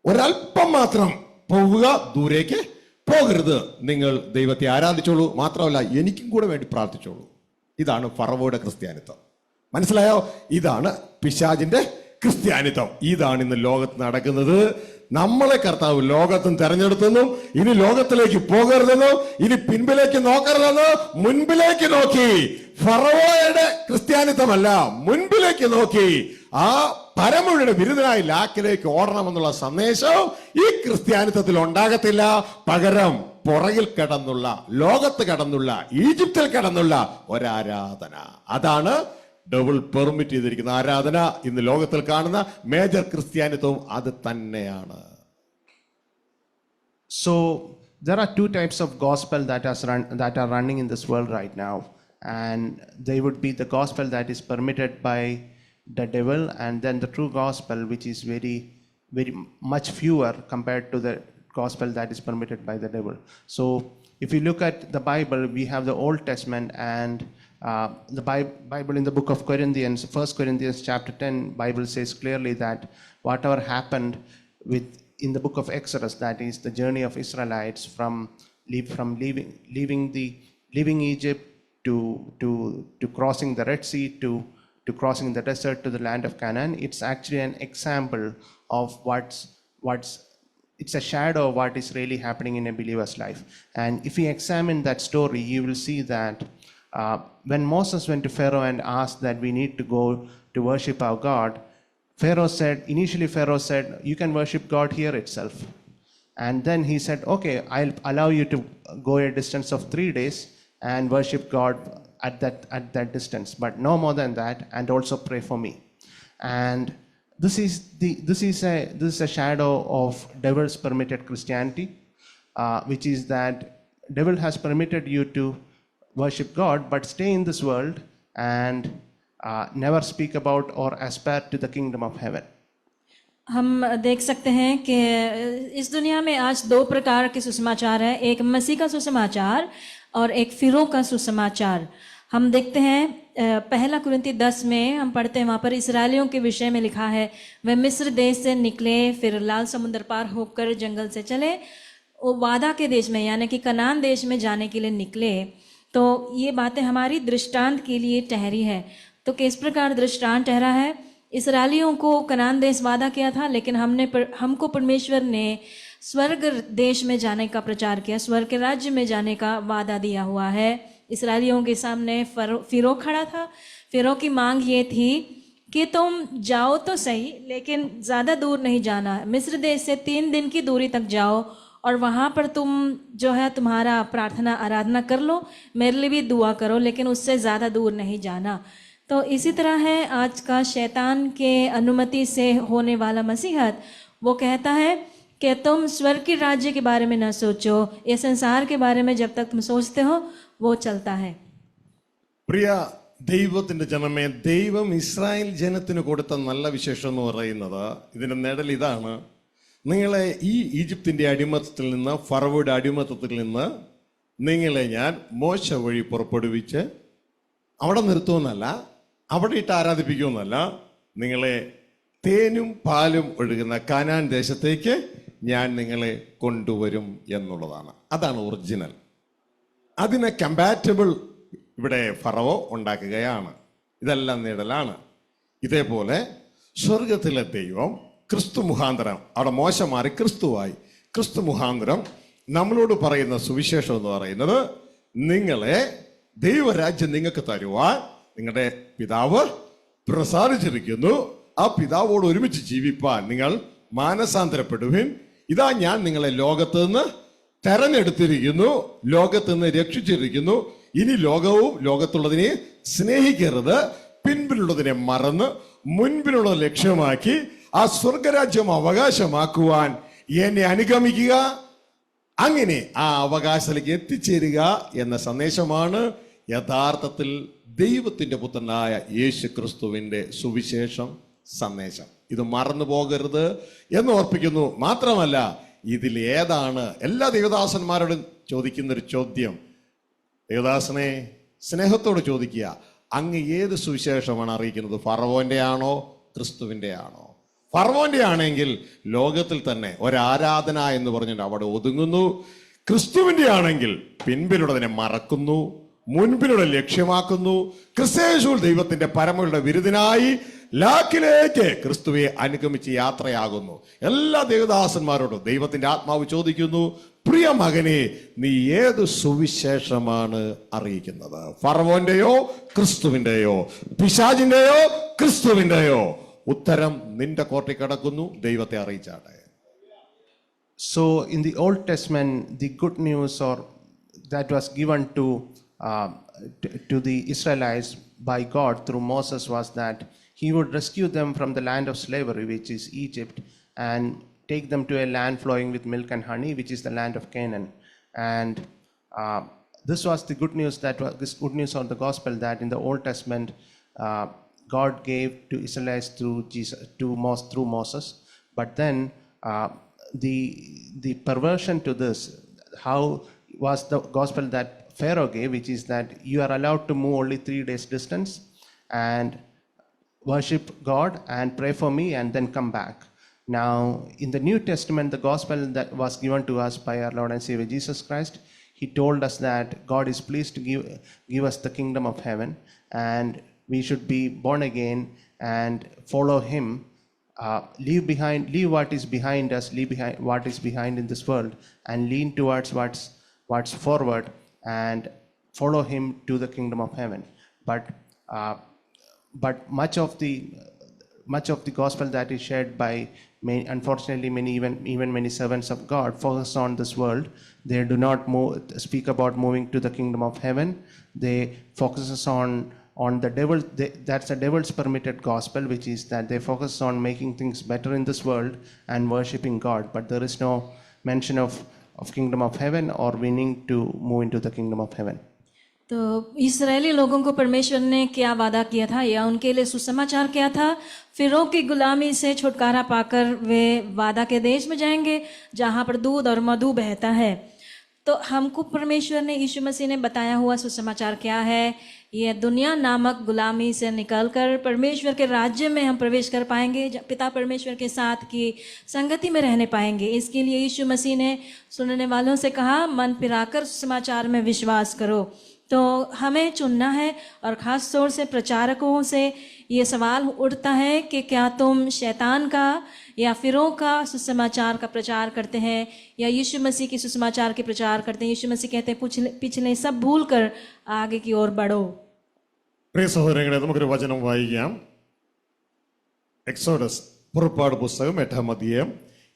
ഒരല്പം മാത്രം പോവുക, ദൂരേക്ക് പോകരുത്. നിങ്ങൾ ദൈവത്തെ ആരാധിച്ചോളൂ, മാത്രമല്ല എനിക്കും കൂടെ വേണ്ടി പ്രാർത്ഥിച്ചോളൂ. ഇതാണ് ഫറവോയുടെ ക്രിസ്ത്യാനിത്വം. മനസ്സിലായോ? ഇതാണ് പിശാചിന്റെ ക്രിസ്ത്യാനിത്വം. ഇതാണ് ഇന്ന് ലോകത്ത് നടക്കുന്നത്. നമ്മളെ കർത്താവ് ലോകത്തും തെരഞ്ഞെടുത്തെന്നും ഇനി ലോകത്തിലേക്ക് പോകരുതെന്നും ഇനി പിൻപിലേക്ക് നോക്കരുതെന്നും മുൻപിലേക്ക് നോക്കി, ഫറവോയുടെ ക്രിസ്ത്യാനിത്വമല്ല, മുൻപിലേക്ക് നോക്കി ആ പരമയുടെ ബിരുദനായി ലാക്കിലേക്ക് ഓടണമെന്നുള്ള സന്ദേശം ഈ ക്രിസ്ത്യാനിത്വത്തിൽ ഉണ്ടാകത്തില്ല. പകരം പുറകിൽ കടന്നുള്ള, ലോകത്ത് കടന്നുള്ള, ഈജിപ്തിൽ കടന്നുള്ള ഒരാരാധന, അതാണ് ഡബിൾ പെർമിറ്റ് ചെയ്തിരിക്കുന്ന ആരാധന. ഇന്ന് ലോകത്തിൽ കാണുന്ന മേജർ ക്രിസ്ത്യാനിത്വം അത് തന്നെയാണ്. So there are 2 types of gospel that are running in this world right now, and they would be the gospel that is permitted by the devil, and then the true gospel, which is very, very much fewer compared to the gospel that is permitted by the devil. So if you look at the Bible, we have the Old Testament and the Bible in the book of Corinthians, 1 Corinthians chapter 10, Bible says clearly that whatever happened in the book of Exodus, that is the journey of Israelites from leaving Egypt to crossing the Red Sea to crossing the desert to the land of Canaan, it's actually an example of it's a shadow of what is really happening in a believer's life. And if you examine that story, you will see that when Moses went to Pharaoh and asked that we need to go to worship our God, initially Pharaoh said, you can worship God here itself. And then he said, okay, I'll allow you to go a distance of 3 days and worship God at that distance, but no more than that, and also pray for me. And this is a shadow of devil's permitted Christianity, which is that devil has permitted you to worship God but stay in this world and never speak about or aspire to the kingdom of heaven. हम देख सकते हैं कि इस दुनिया में आज 2 प्रकार के सुसमाचार हैं, एक मसीह का सुसमाचार और एक फिरौन का सुसमाचार। हम देखते हैं 1 कुरिन्ती 10 में हम पढ़ते हैं, वहाँ पर इस्राएलियों के विषय में लिखा है, वे मिस्र देश से निकले, फिर लाल समुद्र पार होकर जंगल से चले, वो वादा के देश में यानी कि कनान देश में जाने के लिए निकले। तो ये बातें हमारी दृष्टांत के लिए ठहरी है। तो किस प्रकार दृष्टांत ठहरा है? इस्राएलियों को कनान देश वादा किया था, लेकिन हमको परमेश्वर ने स्वर्ग देश में जाने का प्रचार किया, स्वर्ग के राज्य में जाने का वादा दिया हुआ है। इस्राएलियों के सामने फिरौन खड़ा था। फिरौन की मांग ये थी कि तुम जाओ तो सही, लेकिन ज़्यादा दूर नहीं जाना। मिस्र देश से 3 दिन की दूरी तक जाओ और वहाँ पर तुम जो है तुम्हारा प्रार्थना आराधना कर लो, मेरे लिए भी दुआ करो, लेकिन उससे ज़्यादा दूर नहीं जाना। तो इसी तरह है आज का शैतान के अनुमति से होने वाला मसीहत। वो कहता है कि तुम स्वर्ग के राज्य के बारे में न सोचो, ये संसार के बारे में जब तक तुम सोचते हो वो चलता है। പ്രിയ ദൈവത്തിന്റെ ജനമേ, ദൈവം ഇസ്രായേൽ ജനത്തിന് കൊടുത്ത നല്ല വിശേഷം എന്ന് പറയുന്നത്, ഇതിന്റെ നിഴൽ ഇതാണ്: നിങ്ങളെ ഈ ഈജിപ്തിന്റെ അടിമത്തത്തിൽ നിന്ന്, ഫറവോയുടെ അടിമത്തത്തിൽ നിന്ന് നിങ്ങളെ ഞാൻ മോശ വഴി പുറപ്പെടുവിച്ച് അവിടെ നിർത്തുമെന്നല്ല, അവിടെ ഇട്ട് ആരാധിപ്പിക്കുമെന്നല്ല, നിങ്ങളെ തേനും പാലും ഒഴുകുന്ന കാനാൻ ദേശത്തേക്ക് ഞാൻ നിങ്ങളെ കൊണ്ടുവരും എന്നുള്ളതാണ്. അതാണ് ഒറിജിനൽ. അതിനെ കമ്പാറ്റബിൾ ഇവിടെ ഫറവോ ഉണ്ടാക്കുകയാണ്. ഇതെല്ലാം നിഴലാണ്. ഇതേപോലെ സ്വർഗത്തിലെ ദൈവം ക്രിസ്തു മുഖാന്തരം, അവിടെ മോശ മാറി ക്രിസ്തുവായി, ക്രിസ്തു മുഖാന്തരം നമ്മളോട് പറയുന്ന സുവിശേഷം എന്ന് പറയുന്നത്, നിങ്ങളെ ദൈവരാജ്യം നിങ്ങൾക്ക് തരുവാൻ നിങ്ങളുടെ പിതാവ് പ്രസാദിച്ചിരിക്കുന്നു. ആ പിതാവോട് ഒരുമിച്ച് ജീവിപ്പാൻ നിങ്ങൾ മാനസാന്തരപ്പെടുവിൻ. ഇതാ ഞാൻ നിങ്ങളെ ലോകത്ത് നിന്ന് തെരഞ്ഞെടുത്തിരിക്കുന്നു, ലോകത്ത് നിന്ന് രക്ഷിച്ചിരിക്കുന്നു. ഇനി ലോകവും ലോകത്തുള്ളതിനെ സ്നേഹിക്കരുത്, പിൻപിലുള്ളതിനെ മറന്ന് മുൻപിലുള്ള ലക്ഷ്യമാക്കി ആ സ്വർഗരാജ്യം അവകാശമാക്കുവാൻ എന്നെ അനുഗമിക്കുക. അങ്ങനെ ആ അവകാശത്തിലേക്ക് എത്തിച്ചേരുക എന്ന സന്ദേശമാണ് യഥാർത്ഥത്തിൽ ദൈവത്തിന്റെ പുത്രനായ യേശു ക്രിസ്തുവിന്റെ സുവിശേഷം സന്ദേശം. ഇത് മറന്നു പോകരുത് എന്ന് ഓർപ്പിക്കുന്നു. മാത്രമല്ല, ഇതിൽ ഏതാണ് എല്ലാ ദേവദാസന്മാരോടും ചോദിക്കുന്നൊരു ചോദ്യം, ദേവദാസനെ സ്നേഹത്തോട് ചോദിക്കുക, അങ്ങ് ഏത് സുവിശേഷമാണ് അറിയിക്കുന്നത്? ഫറവോന്റെ ആണോ ക്രിസ്തുവിന്റെ ആണോ? ഫറവോന്റെ ആണെങ്കിൽ ലോകത്തിൽ തന്നെ ഒരാരാധന എന്ന് പറഞ്ഞിട്ട് അവിടെ ഒതുങ്ങുന്നു. ക്രിസ്തുവിന്റെ ആണെങ്കിൽ പിൻപിലുള്ളതിനെ മറക്കുന്നു, മുൻപിലുള്ള ലക്ഷ്യമാക്കുന്നു. ക്രിസ്തയേശുവിൽ ദൈവത്തിന്റെ പരമയുടെ വിരുദ്ധനായി ലാക്കിലേക്ക് ക്രിസ്തുവെ അനുഗമിച്ച് യാത്രയാകുന്നു. എല്ലാ ദേവദാസന്മാരോടും ദൈവത്തിന്റെ ആത്മാവ് ചോദിക്കുന്നു, പ്രിയ മകനെ, നീ ഏത് സുവിശേഷമാണ് അറിയിക്കുന്നത്? ഫറവോന്റെയോ ക്രിസ്തുവിന്റെയോ? പിശാചിന്റെയോ ക്രിസ്തുവിന്റെയോ? ഉത്തരം നിന്റെ കോർട്ടിൽ കിടക്കുന്നു. ദൈവത്തെ അറിയിച്ചാട്ടെ. So in the Old Testament, the good news or that was given to the Israelites by God through Moses was that he would rescue them from the land of slavery, which is Egypt, and take them to a land flowing with milk and honey, which is the land of Canaan. And this was the good news, this good news or the gospel that in the Old Testament God gave to Israelites through Moses. But then the perversion to this, how was the gospel that Pharaoh gave, which is that you are allowed to move only 3 days distance and worship God and pray for me and then come back. Now, in the New Testament, the gospel that was given to us by our Lord and Savior Jesus Christ, he told us that God is pleased to give us the kingdom of heaven, and we should be born again and follow him. Leave what is behind us, leave behind what is behind in this world, and lean towards what's forward and follow him to the kingdom of heaven. But much of the gospel that is shared by unfortunately many servants of God focus on this world. They do not speak about moving to the kingdom of heaven. They focuses on the devil. That's the devil's permitted gospel, which is that they focus on making things better in this world and worshipping God. But there is no mention of kingdom of heaven or winning to move into the kingdom of heaven. तो इस्राएली लोगों को परमेश्वर ने क्या वादा किया था या उनके लिए सुसमाचार क्या था? फिरौन की गुलामी से छुटकारा पाकर वे वादा के देश में जाएंगे जहाँ पर दूध और मधु बहता है। तो हमको परमेश्वर ने, यीशु मसीह ने बताया हुआ सुसमाचार क्या है? ये दुनिया नामक गुलामी से निकलकर परमेश्वर के राज्य में हम प्रवेश कर पाएंगे, पिता परमेश्वर के साथ की संगति में रहने पाएंगे। इसके लिए यीशु मसीह ने सुनने वालों से कहा, मन फिराकर सुसमाचार में विश्वास करो। तो हमें चुनना है, और ख़ास तौर से प्रचारकों से ये सवाल उठता है कि क्या तुम शैतान का या फिरौन का सुसमाचार का प्रचार करते हैं या यीशु मसीह के सुसमाचार के प्रचार करते हैं? यीशु मसीह कहते हैं पिछले सब भूल कर आगे की ओर बढ़ो। പ്രിയ സഹോദരങ്ങളെ, നമുക്കൊരു വചനം വായിക്കാം. എക്സോഡസ്, പുറപ്പാട് പുസ്തകം 8-ാം അധ്യായം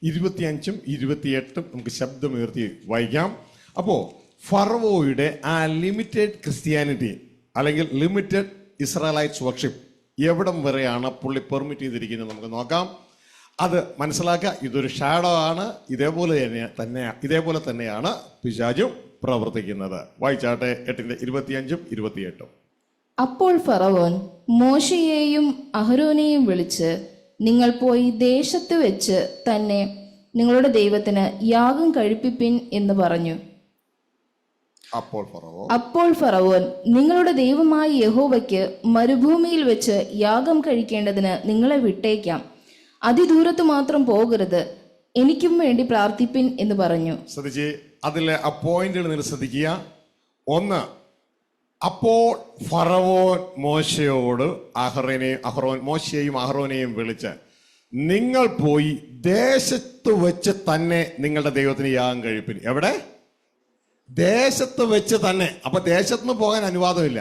25-ഉം 28-ഉം നമുക്ക് ശബ്ദമുയർത്തി വായിക്കാം. അപ്പോൾ ഫറവോയുടെ ആ ലിമിറ്റഡ് ക്രിസ്ത്യാനിറ്റി അല്ലെങ്കിൽ ലിമിറ്റഡ് ഇസ്രായേലൈറ്റ്സ് വർഷിപ്പ് എവിടം വരെയാണ് പുള്ളി പെർമിറ്റ് ചെയ്തിരിക്കുന്നത് നമുക്ക് നോക്കാം. അത് മനസ്സിലാക്കുക. ഇതൊരു ഷാഡോ ആണ്. ഇതേപോലെ തന്നെയാണ് പിശാചും പ്രവർത്തിക്കുന്നത്. വായിച്ചാട്ടെ 8-ന്റെ 25-ഉം 28-ഉം. അപ്പോൾ ഫറവോൻ മോശയെയും അഹരോനെയും വിളിച്ച്, നിങ്ങൾ പോയി ദേശത്ത് വെച്ച് തന്നെ നിങ്ങളുടെ ദൈവത്തിന് യാഗം കഴിപ്പിപ്പിൻ എന്ന് പറഞ്ഞു. അപ്പോൾ ഫറവോൻ നിങ്ങളുടെ ദൈവമായ യഹോവയ്ക്ക് മരുഭൂമിയിൽ വെച്ച് യാഗം കഴിക്കേണ്ടതിന് നിങ്ങളെ വിട്ടേക്കാം, അതിദൂരത്ത് മാത്രം പോകരുത്, എനിക്കും വേണ്ടി പ്രാർത്ഥിപ്പിൻ എന്ന് പറഞ്ഞു. ശ്രദ്ധിച്ച്, അതിലെ ആ പോയിന്റുകൾ നിങ്ങൾ ശ്രദ്ധിക്കുക. ഒന്ന്, അപ്പോൾ ഫറവോൻ മോശയോട് മോശയെയും അഹറോനെയും വിളിച്ച്, നിങ്ങൾ പോയി ദേശത്ത് വെച്ച് തന്നെ നിങ്ങളുടെ ദൈവത്തിന് യാഗം കഴിപ്പിൻ. എവിടെ? ദേശത്ത് വെച്ച് തന്നെ. അപ്പൊ ദേശത്തുനിന്ന് പോകാൻ അനുവാദമില്ല.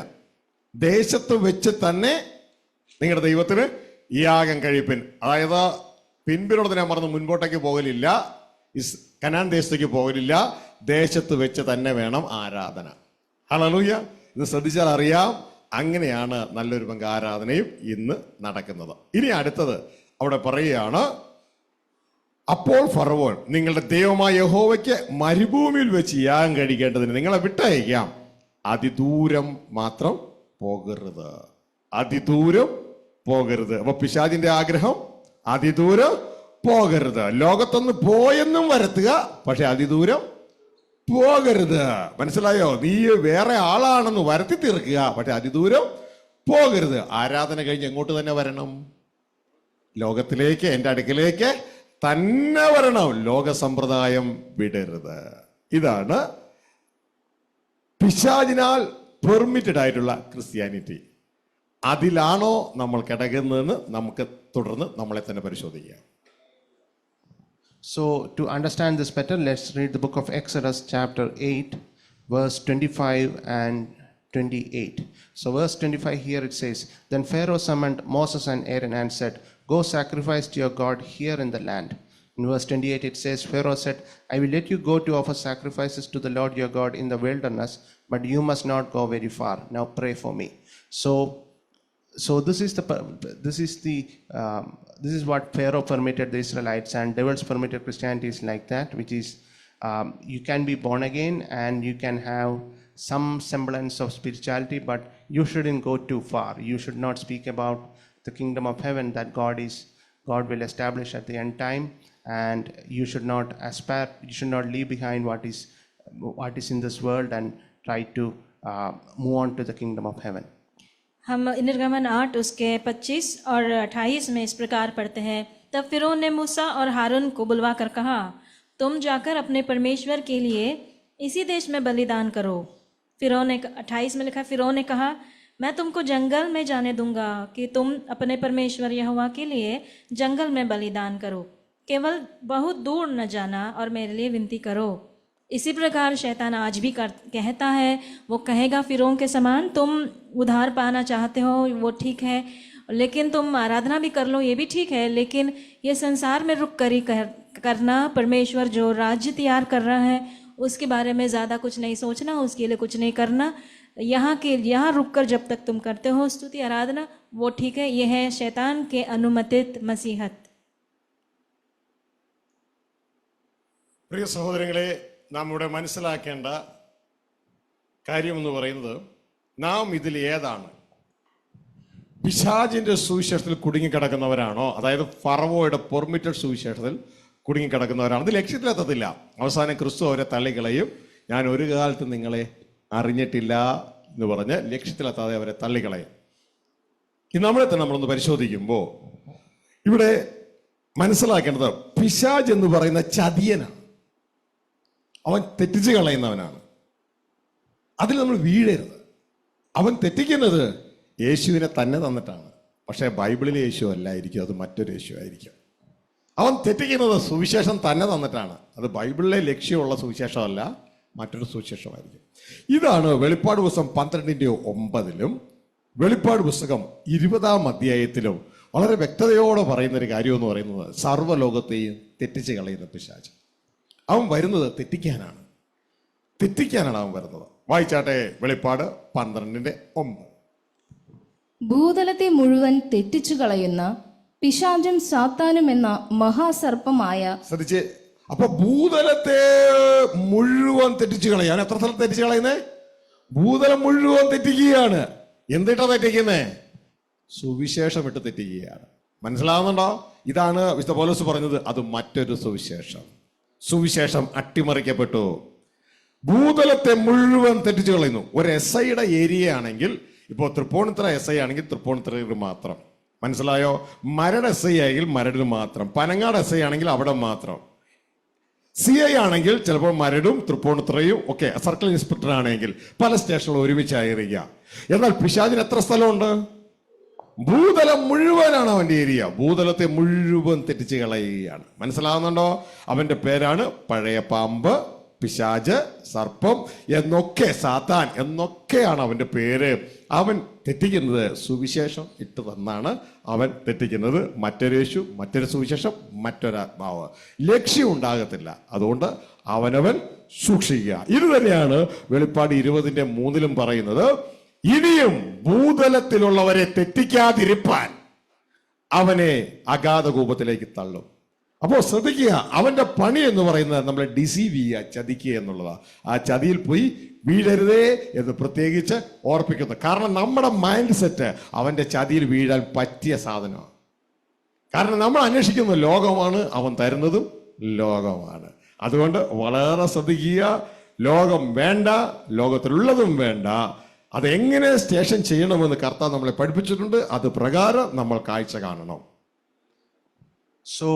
ദേശത്ത് വെച്ച് തന്നെ നിങ്ങളുടെ ദൈവത്തിന് യാഗം കഴിപ്പിൻ. അതായത് പിൻപിലോട്ട് ഞാൻ പറഞ്ഞു, മുൻപോട്ടേക്ക് പോകലില്ല, കനാൻ ദേശത്തേക്ക് പോകലില്ല, ദേശത്ത് വെച്ച് തന്നെ വേണം ആരാധന. ഹല്ലേലൂയ. ഇത് ശ്രദ്ധിച്ചാൽ അറിയാം, അങ്ങനെയാണ് നല്ലൊരു പങ്ക് ആരാധനയും ഇന്ന് നടക്കുന്നത്. ഇനി അടുത്തത് അവിടെ പറയുകയാണ്, അപ്പോൾ ഫറവോൻ നിങ്ങളുടെ ദൈവമായ യഹോവയ്ക്ക് മരുഭൂമിയിൽ വെച്ച് യാഗം കഴിക്കേണ്ടതിന് നിങ്ങളെ വിട്ടയക്കാം, അതിദൂരം മാത്രം പോകരുത്. അതിദൂരം പോകരുത്. അപ്പൊ പിശാചിന്റെ ആഗ്രഹം അതിദൂരം പോകരുത്. ലോകത്തൊന്ന് പോയെന്നും വരുത്തുക, പക്ഷെ അതിദൂരം പോകരുത്. മനസ്സിലായോ? നീ വേറെ ആളാണെന്ന് വരുത്തി തീർക്കുക, പക്ഷെ അതിദൂരം പോകരുത്. ആരാധന കഴിഞ്ഞ് എങ്ങോട്ട് തന്നെ വരണം? ലോകത്തിലേക്ക്, എൻ്റെ അടുക്കിലേക്ക് തന്നെ വരണം. ലോക സമ്പ്രദായം വിടരുത്. ഇതാണ് പിശാചിനാൽ പെർമിറ്റഡ് ആയിട്ടുള്ള ക്രിസ്ത്യാനിറ്റി. അതിലാണോ നമ്മൾ കിടക്കുന്നതെന്ന് നമുക്ക് തുടർന്ന് നമ്മളെ തന്നെ പരിശോധിക്കാം. So to understand this better, let's read the book of Exodus chapter 8 verse 25 and 28. So verse 25 here it says, Then Pharaoh summoned Moses and Aaron and said, Go sacrifice to your God here in the land. In verse 28 it says, Pharaoh said, I will let you go to offer sacrifices to the Lord your God in the wilderness, but you must not go very far. Now pray for me. So this is what Pharaoh permitted the Israelites, and devils permitted Christianity is like that, which is you can be born again and you can have some semblance of spirituality, but you shouldn't go too far. You should not speak about the kingdom of heaven that God will establish at the end time, and you should not aspire. You should not leave behind what is in this world and try to move on to the kingdom of heaven. हम निर्गमन 8 उसके 25 और 28 में इस प्रकार पढ़ते हैं, तब फिरौन ने मूसा और हारून को बुलवा कर कहा, तुम जाकर अपने परमेश्वर के लिए इसी देश में बलिदान करो. फिरौन ने 28 में लिखा, फिरौन ने कहा, मैं तुमको जंगल में जाने दूंगा कि तुम अपने परमेश्वर यहोवा के लिए जंगल में बलिदान करो, केवल बहुत दूर न जाना और मेरे लिए विनती करो. इसी प्रकार शैतान आज भी कहता है, वो कहेगा फिरौन के समान, तुम उधार पाना चाहते हो वो ठीक है, लेकिन तुम आराधना भी कर लो ये भी ठीक है, लेकिन ये संसार में रुक कर ही करना, परमेश्वर जो राज्य तैयार कर रहा है उसके बारे में ज़्यादा कुछ नहीं सोचना, उसके लिए कुछ नहीं करना, यहाँ रुक कर जब तक तुम करते हो स्तुति आराधना वो ठीक है. यह है शैतान के अनुमतित मसीहत. പ്രിയ സഹോദരങ്ങളെ, നാം ഇവിടെ മനസ്സിലാക്കേണ്ട കാര്യമെന്ന് പറയുന്നത്, നാം ഇതിൽ ഏതാണ്? പിശാചിന്റെ സുവിശേഷത്തിൽ കുടുങ്ങിക്കിടക്കുന്നവരാണോ, അതായത് ഫറവോയുടെ പെർമിറ്റഡ് സുവിശേഷത്തിൽ കുടുങ്ങിക്കിടക്കുന്നവരാണോ? അത് ലക്ഷ്യത്തിലെത്തത്തില്ല. അവസാനം ക്രിസ്തു അവരെ തള്ളിക്കളയും. ഞാൻ ഒരു കാലത്ത് നിങ്ങളെ അറിഞ്ഞിട്ടില്ല എന്ന് പറഞ്ഞ് ലക്ഷ്യത്തിലെത്താതെ അവരെ തള്ളിക്കളയും. ഇത് നമ്മളെ തന്നെ നമ്മളൊന്ന് പരിശോധിക്കുമ്പോൾ ഇവിടെ മനസ്സിലാക്കേണ്ടത്, പിശാച് എന്ന് പറയുന്ന ചതിയനാണ്. അവൻ തെറ്റിച്ച് കളയുന്നവനാണ്. അതിൽ നമ്മൾ വീഴരുത്. അവൻ തെറ്റിക്കുന്നത് യേശുവിനെ തന്നെ തന്നിട്ടാണ്. പക്ഷേ ബൈബിളിലെ യേശു അല്ലായിരിക്കും, അത് മറ്റൊരു യേശു ആയിരിക്കും. അവൻ തെറ്റിക്കുന്നത് സുവിശേഷം തന്നെ തന്നിട്ടാണ്. അത് ബൈബിളിലെ ലക്ഷ്യമുള്ള സുവിശേഷമല്ല, മറ്റൊരു സുവിശേഷമായിരിക്കും. ഇതാണ് വെളിപ്പാട് പുസ്തകം 12:9 വെളിപ്പാട് പുസ്തകം 20-ാം അധ്യായത്തിലും വളരെ വ്യക്തതയോടെ പറയുന്ന ഒരു കാര്യം എന്ന് പറയുന്നത് സർവ്വലോകത്തെയും തെറ്റിച്ച് കളയുന്ന പിശാച്. അവൻ വരുന്നത് തെറ്റിക്കാനാണ് അവൻ വരുന്നത്. വായിച്ചാട്ടെ വെളിപ്പാട് 12:9. ഭൂതലത്തെ മുഴുവൻ തെറ്റിച്ചു കളയുന്ന പിശാചും സാത്താനും എന്ന മഹാസർപ്പമായ. ശ്രദ്ധിച്ച്, അപ്പൊ ഭൂതലത്തെ മുഴുവൻ തെറ്റിച്ചു കളയാണ്. എത്ര സ്ഥലത്ത് തെറ്റിച്ചു കളയുന്നേ? ഭൂതലം മുഴുവൻ തെറ്റിക്കുകയാണ്. എന്തിട്ടാ തെറ്റിക്കുന്നേ? സുവിശേഷം ഇട്ട് തെറ്റിക്കുകയാണ്. മനസ്സിലാവുന്നുണ്ടോ? ഇതാണ് വിശുദ്ധ പൗലോസ് പറഞ്ഞത്, അത് മറ്റൊരു സുവിശേഷം അട്ടിമറിക്കപ്പെട്ടു. ഭൂതലത്തെ മുഴുവൻ തെറ്റിച്ചു കളയുന്നു. ഒരു SIയുടെ ഏരിയ ആണെങ്കിൽ, ഇപ്പോൾ തൃപ്പൂണിത്തുറ SI ആണെങ്കിൽ തൃപ്പൂണിത്തുറയിൽ മാത്രം, മനസ്സിലായോ? മരട് SI ആണെങ്കിൽ മരടിൽ മാത്രം, പനങ്ങാട് SI ആണെങ്കിൽ അവിടെ മാത്രം, CI ആണെങ്കിൽ ചിലപ്പോൾ മരടും തൃപ്പൂണിത്തുറയും ഒക്കെ, സർക്കിൾ ഇൻസ്പെക്ടർ ആണെങ്കിൽ പല സ്റ്റേഷനുകൾ ഒരുമിച്ചായിരിക്കുക. എന്നാൽ പിശാചിന് എത്ര സ്ഥലമുണ്ട്? ഭൂതലം മുഴുവനാണ് അവന്റെ ഏരിയ. ഭൂതലത്തെ മുഴുവൻ തെറ്റിച്ച് കളയുകയാണ്. മനസ്സിലാവുന്നുണ്ടോ? അവന്റെ പേരാണ് പഴയ പാമ്പ്, പിശാച്, സർപ്പം എന്നൊക്കെ, സാത്താൻ എന്നൊക്കെയാണ് അവന്റെ പേര്. അവൻ തെറ്റിക്കുന്നത് സുവിശേഷം ഇട്ട് തന്നാണ് അവൻ തെറ്റിക്കുന്നത്. മറ്റൊരു യേശു, മറ്റൊരു സുവിശേഷം, മറ്റൊരാത്മാവ്, ലക്ഷ്യം ഉണ്ടാകത്തില്ല. അതുകൊണ്ട് അവനവൻ സൂക്ഷിക്കുക. ഇത് തന്നെയാണ് വെളിപ്പാട് 20:3 പറയുന്നത്. ഇനിയും ഭൂതലത്തിലുള്ളവരെ തെറ്റിക്കാതിരിപ്പാൻ അവനെ അഗാധ കൂപത്തിലേക്ക് തള്ളും. അപ്പോൾ ശ്രദ്ധിക്കുക, അവന്റെ പണി എന്ന് പറയുന്നത് നമ്മളെ ഡിസീവ് ചെയ്യുക, ചതിക്കുക എന്നുള്ളതാണ്. ആ ചതിയിൽ പോയി വീഴരുതേ എന്ന് പ്രത്യേകിച്ച് ഓർപ്പിക്കുന്നു. കാരണം നമ്മുടെ മൈൻഡ് സെറ്റ് അവന്റെ ചതിയിൽ വീഴാൻ പറ്റിയ സാധനമാണ്. കാരണം നമ്മൾ അന്വേഷിക്കുന്ന ലോകമാണ്, അവൻ തരുന്നതും ലോകമാണ്. അതുകൊണ്ട് വളരെ ശ്രദ്ധിക്കുക. ലോകം വേണ്ട, ലോകത്തിലുള്ളതും വേണ്ട. അതെങ്ങനെ സ്റ്റേഷൻ ചെയ്യണമെന്ന് കർത്താവ് നമ്മളെ പഠിപ്പിച്ചിട്ടുണ്ട്. അത് പ്രകാരം നമ്മൾ കാഴ്ച കാണണം. So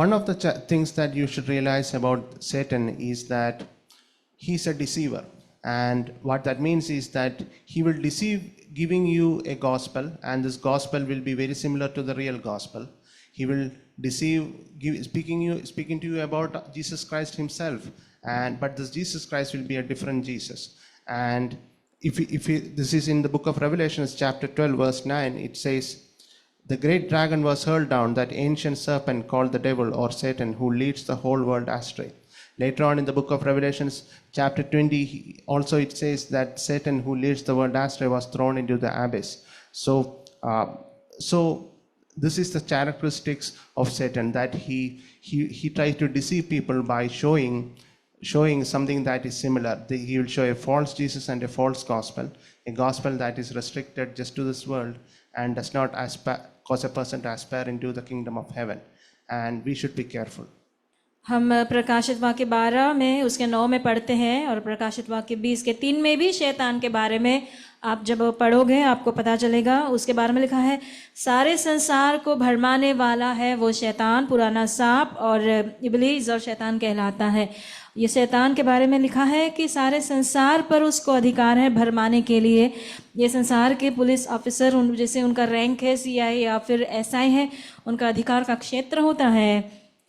one of the things that you should realize about Satan is that he's a deceiver, and what that means is that he will deceive, giving you a gospel, and this gospel will be very similar to the real gospel. He will deceive, speaking to you about Jesus Christ himself, but this Jesus Christ will be a different Jesus. And if this is in the book of Revelation, chapter 12 verse 9, it says, "The great dragon was hurled down, that ancient serpent called the devil or Satan, who leads the whole world astray." Later on in the book of Revelation, chapter 20, also it says that Satan, who leads the world astray, was thrown into the abyss. So this is the characteristics of Satan, that he tries to deceive people by showing something that is similar. He will show a false Jesus and a false gospel, a gospel that is restricted just to this world and does not cause a person to aspire into the kingdom of heaven. And we should be careful. हम प्रकाशित वाक्य 12 में उसके 9 में पढ़ते हैं, और प्रकाशित वाक्य 20 के 3 में भी शैतान के बारे में आप जब पढ़ोगे आपको पता चलेगा। उसके बारे में लिखा है, सारे संसार को भरमाने वाला है वो शैतान, पुराना सांप और इब्लीस और शैतान कहलाता है। ये शैतान के बारे में लिखा है कि सारे संसार पर उसको अधिकार है भरमाने के लिए। ये संसार के पुलिस ऑफिसर, जैसे उनका रैंक है CI या फिर SI है, उनका अधिकार का क्षेत्र होता है।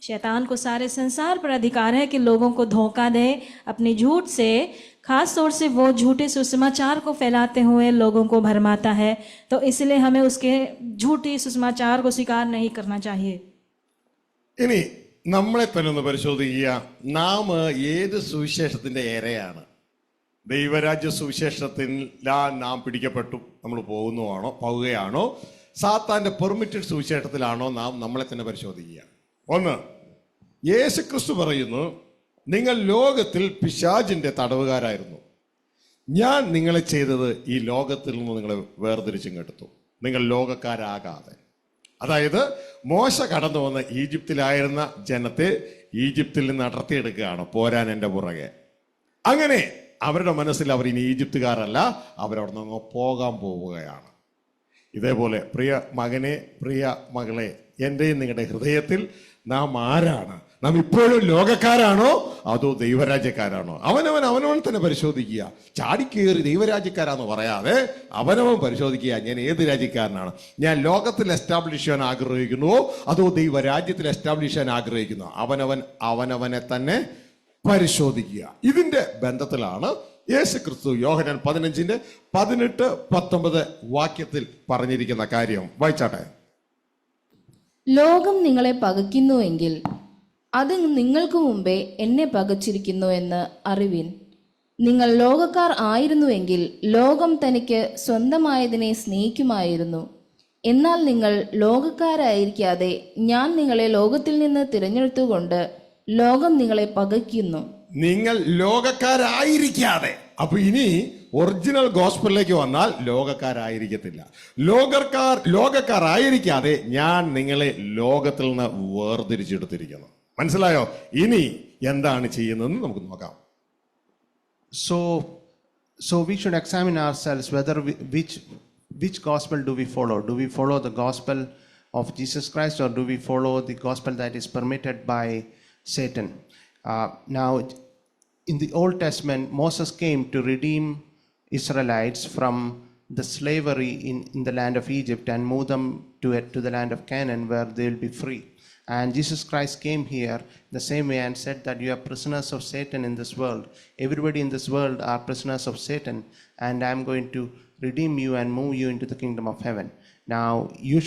शैतान को सारे संसार पर अधिकार है कि लोगों को धोखा दे अपनी झूठ से, खास तौर से वो झूठे सुसमाचार को फैलाते हुए लोगों को भरमाता है। तो इसलिए हमें उसके झूठे सुसमाचार को स्वीकार नहीं करना चाहिए। ഇനി നമ്മളെ തന്നെ ഒന്ന് പരിശോധിക്കുക. നാം ഏത് സുവിശേഷത്തിന്റെ ഏരയാണ്? ദൈവരാജ്യ സുവിശേഷത്തിലാണ് നാം പിടിക്കപ്പെട്ടു നമ്മൾ പോവുകയാണോ, സാത്താന്റെ പെർമിറ്റഡ് സുവിശേഷത്തിലാണോ നാം നമ്മളെ തന്നെ പരിശോധിക്കുക. ഒന്ന്, യേശുക്രിസ്തു പറയുന്നു, നിങ്ങൾ ലോകത്തിൽ പിശാചിന്റെ തടവുകാരായിരുന്നു, ഞാൻ നിങ്ങളെ ചെയ്തത് ഈ ലോകത്തിൽ നിന്ന് നിങ്ങളെ വേർതിരിച്ചിങ്ങെടുത്തു, നിങ്ങൾ ലോകക്കാരാകാതെ. അതായത് മോശ കടന്നു വന്ന ഈജിപ്തിലായിരുന്ന ജനത്തെ ഈജിപ്തിൽ നിന്ന് അടർത്തിയെടുക്കുകയാണ്, പോരാൻ എൻ്റെ പുറകെ. അങ്ങനെ അവരുടെ മനസ്സിൽ അവർ ഇനി ഈജിപ്തുകാരല്ല, അവരവിടെ നിന്ന് പോകാൻ പോവുകയാണ്. ഇതേപോലെ പ്രിയ മകനെ, പ്രിയ മകളെ, എൻ്റെയും നിങ്ങളുടെ ഹൃദയത്തിൽ നാം ആരാണ്? നാം ഇപ്പോഴും ലോകക്കാരാണോ അതോ ദൈവരാജ്യക്കാരാണോ? അവനവൻ തന്നെ പരിശോധിക്കുക. ചാടിക്കേറി ദൈവരാജ്യക്കാരാന്ന് പറയാതെ അവനവൻ പരിശോധിക്കുക, ഞാൻ ഏത് രാജ്യക്കാരനാണ്? ഞാൻ ലോകത്തിൽ എസ്റ്റാബ്ലിഷ് ചെയ്യാൻ ആഗ്രഹിക്കുന്നുവോ അതോ ദൈവരാജ്യത്തിൽ എസ്റ്റാബ്ലിഷ് ചെയ്യാൻ ആഗ്രഹിക്കുന്നു? അവനവനെ തന്നെ പരിശോധിക്കുക. ഇതിന്റെ ബന്ധത്തിലാണ് യേശുക്രിസ്തു യോഹന്നാൻ 15:18-19 വാക്യത്തിൽ പറഞ്ഞിരിക്കുന്ന കാര്യം. വായിച്ചാട്ടെ. ലോകം നിങ്ങളെ പകയ്ക്കുന്നുവെങ്കിൽ അത് നിങ്ങൾക്ക് മുമ്പേ എന്നെ പകച്ചിരിക്കുന്നു എന്ന് അറിവിൻ. നിങ്ങൾ ലോകക്കാർ ആയിരുന്നുവെങ്കിൽ ലോകം തനിക്ക് സ്വന്തമായതിനെ സ്നേഹിക്കുമായിരുന്നു. എന്നാൽ നിങ്ങൾ ലോകക്കാരായിരിക്കാതെ ഞാൻ നിങ്ങളെ ലോകത്തിൽ നിന്ന് തിരഞ്ഞെടുത്തുകൊണ്ട് ലോകം നിങ്ങളെ പകയ്ക്കുന്നു. നിങ്ങൾ ലോകക്കാരായിരിക്കാതെ. അപ്പൊ ഇനി ഒറിജിനൽ ഗോസ്പലിലേക്ക് വന്നാൽ ലോകക്കാരായിരിക്കത്തില്ല. ലോകക്കാരായിരിക്കാതെ ഞാൻ നിങ്ങളെ ലോകത്തിൽ നിന്ന് വേർതിരിച്ചെടുത്തിരിക്കുന്നു. മനസ്സിലായോ? ഇനി എന്താണ് ചെയ്യുന്നതെന്ന് നമുക്ക് നോക്കാം. So we should examine ourselves whether which gospel do we follow? Do we follow the gospel of Jesus Christ, or do we follow the gospel that is permitted by Satan? Now, in the Old Testament, Moses came to redeem Israelites from the slavery in the land of Egypt and move them to the land of Canaan, where they will be free. And Jesus Christ came here the same way and said that you are prisoners of Satan in this world. Everybody in this world are prisoners of Satan, and I am going to redeem you and move you into the kingdom of heaven. Now, you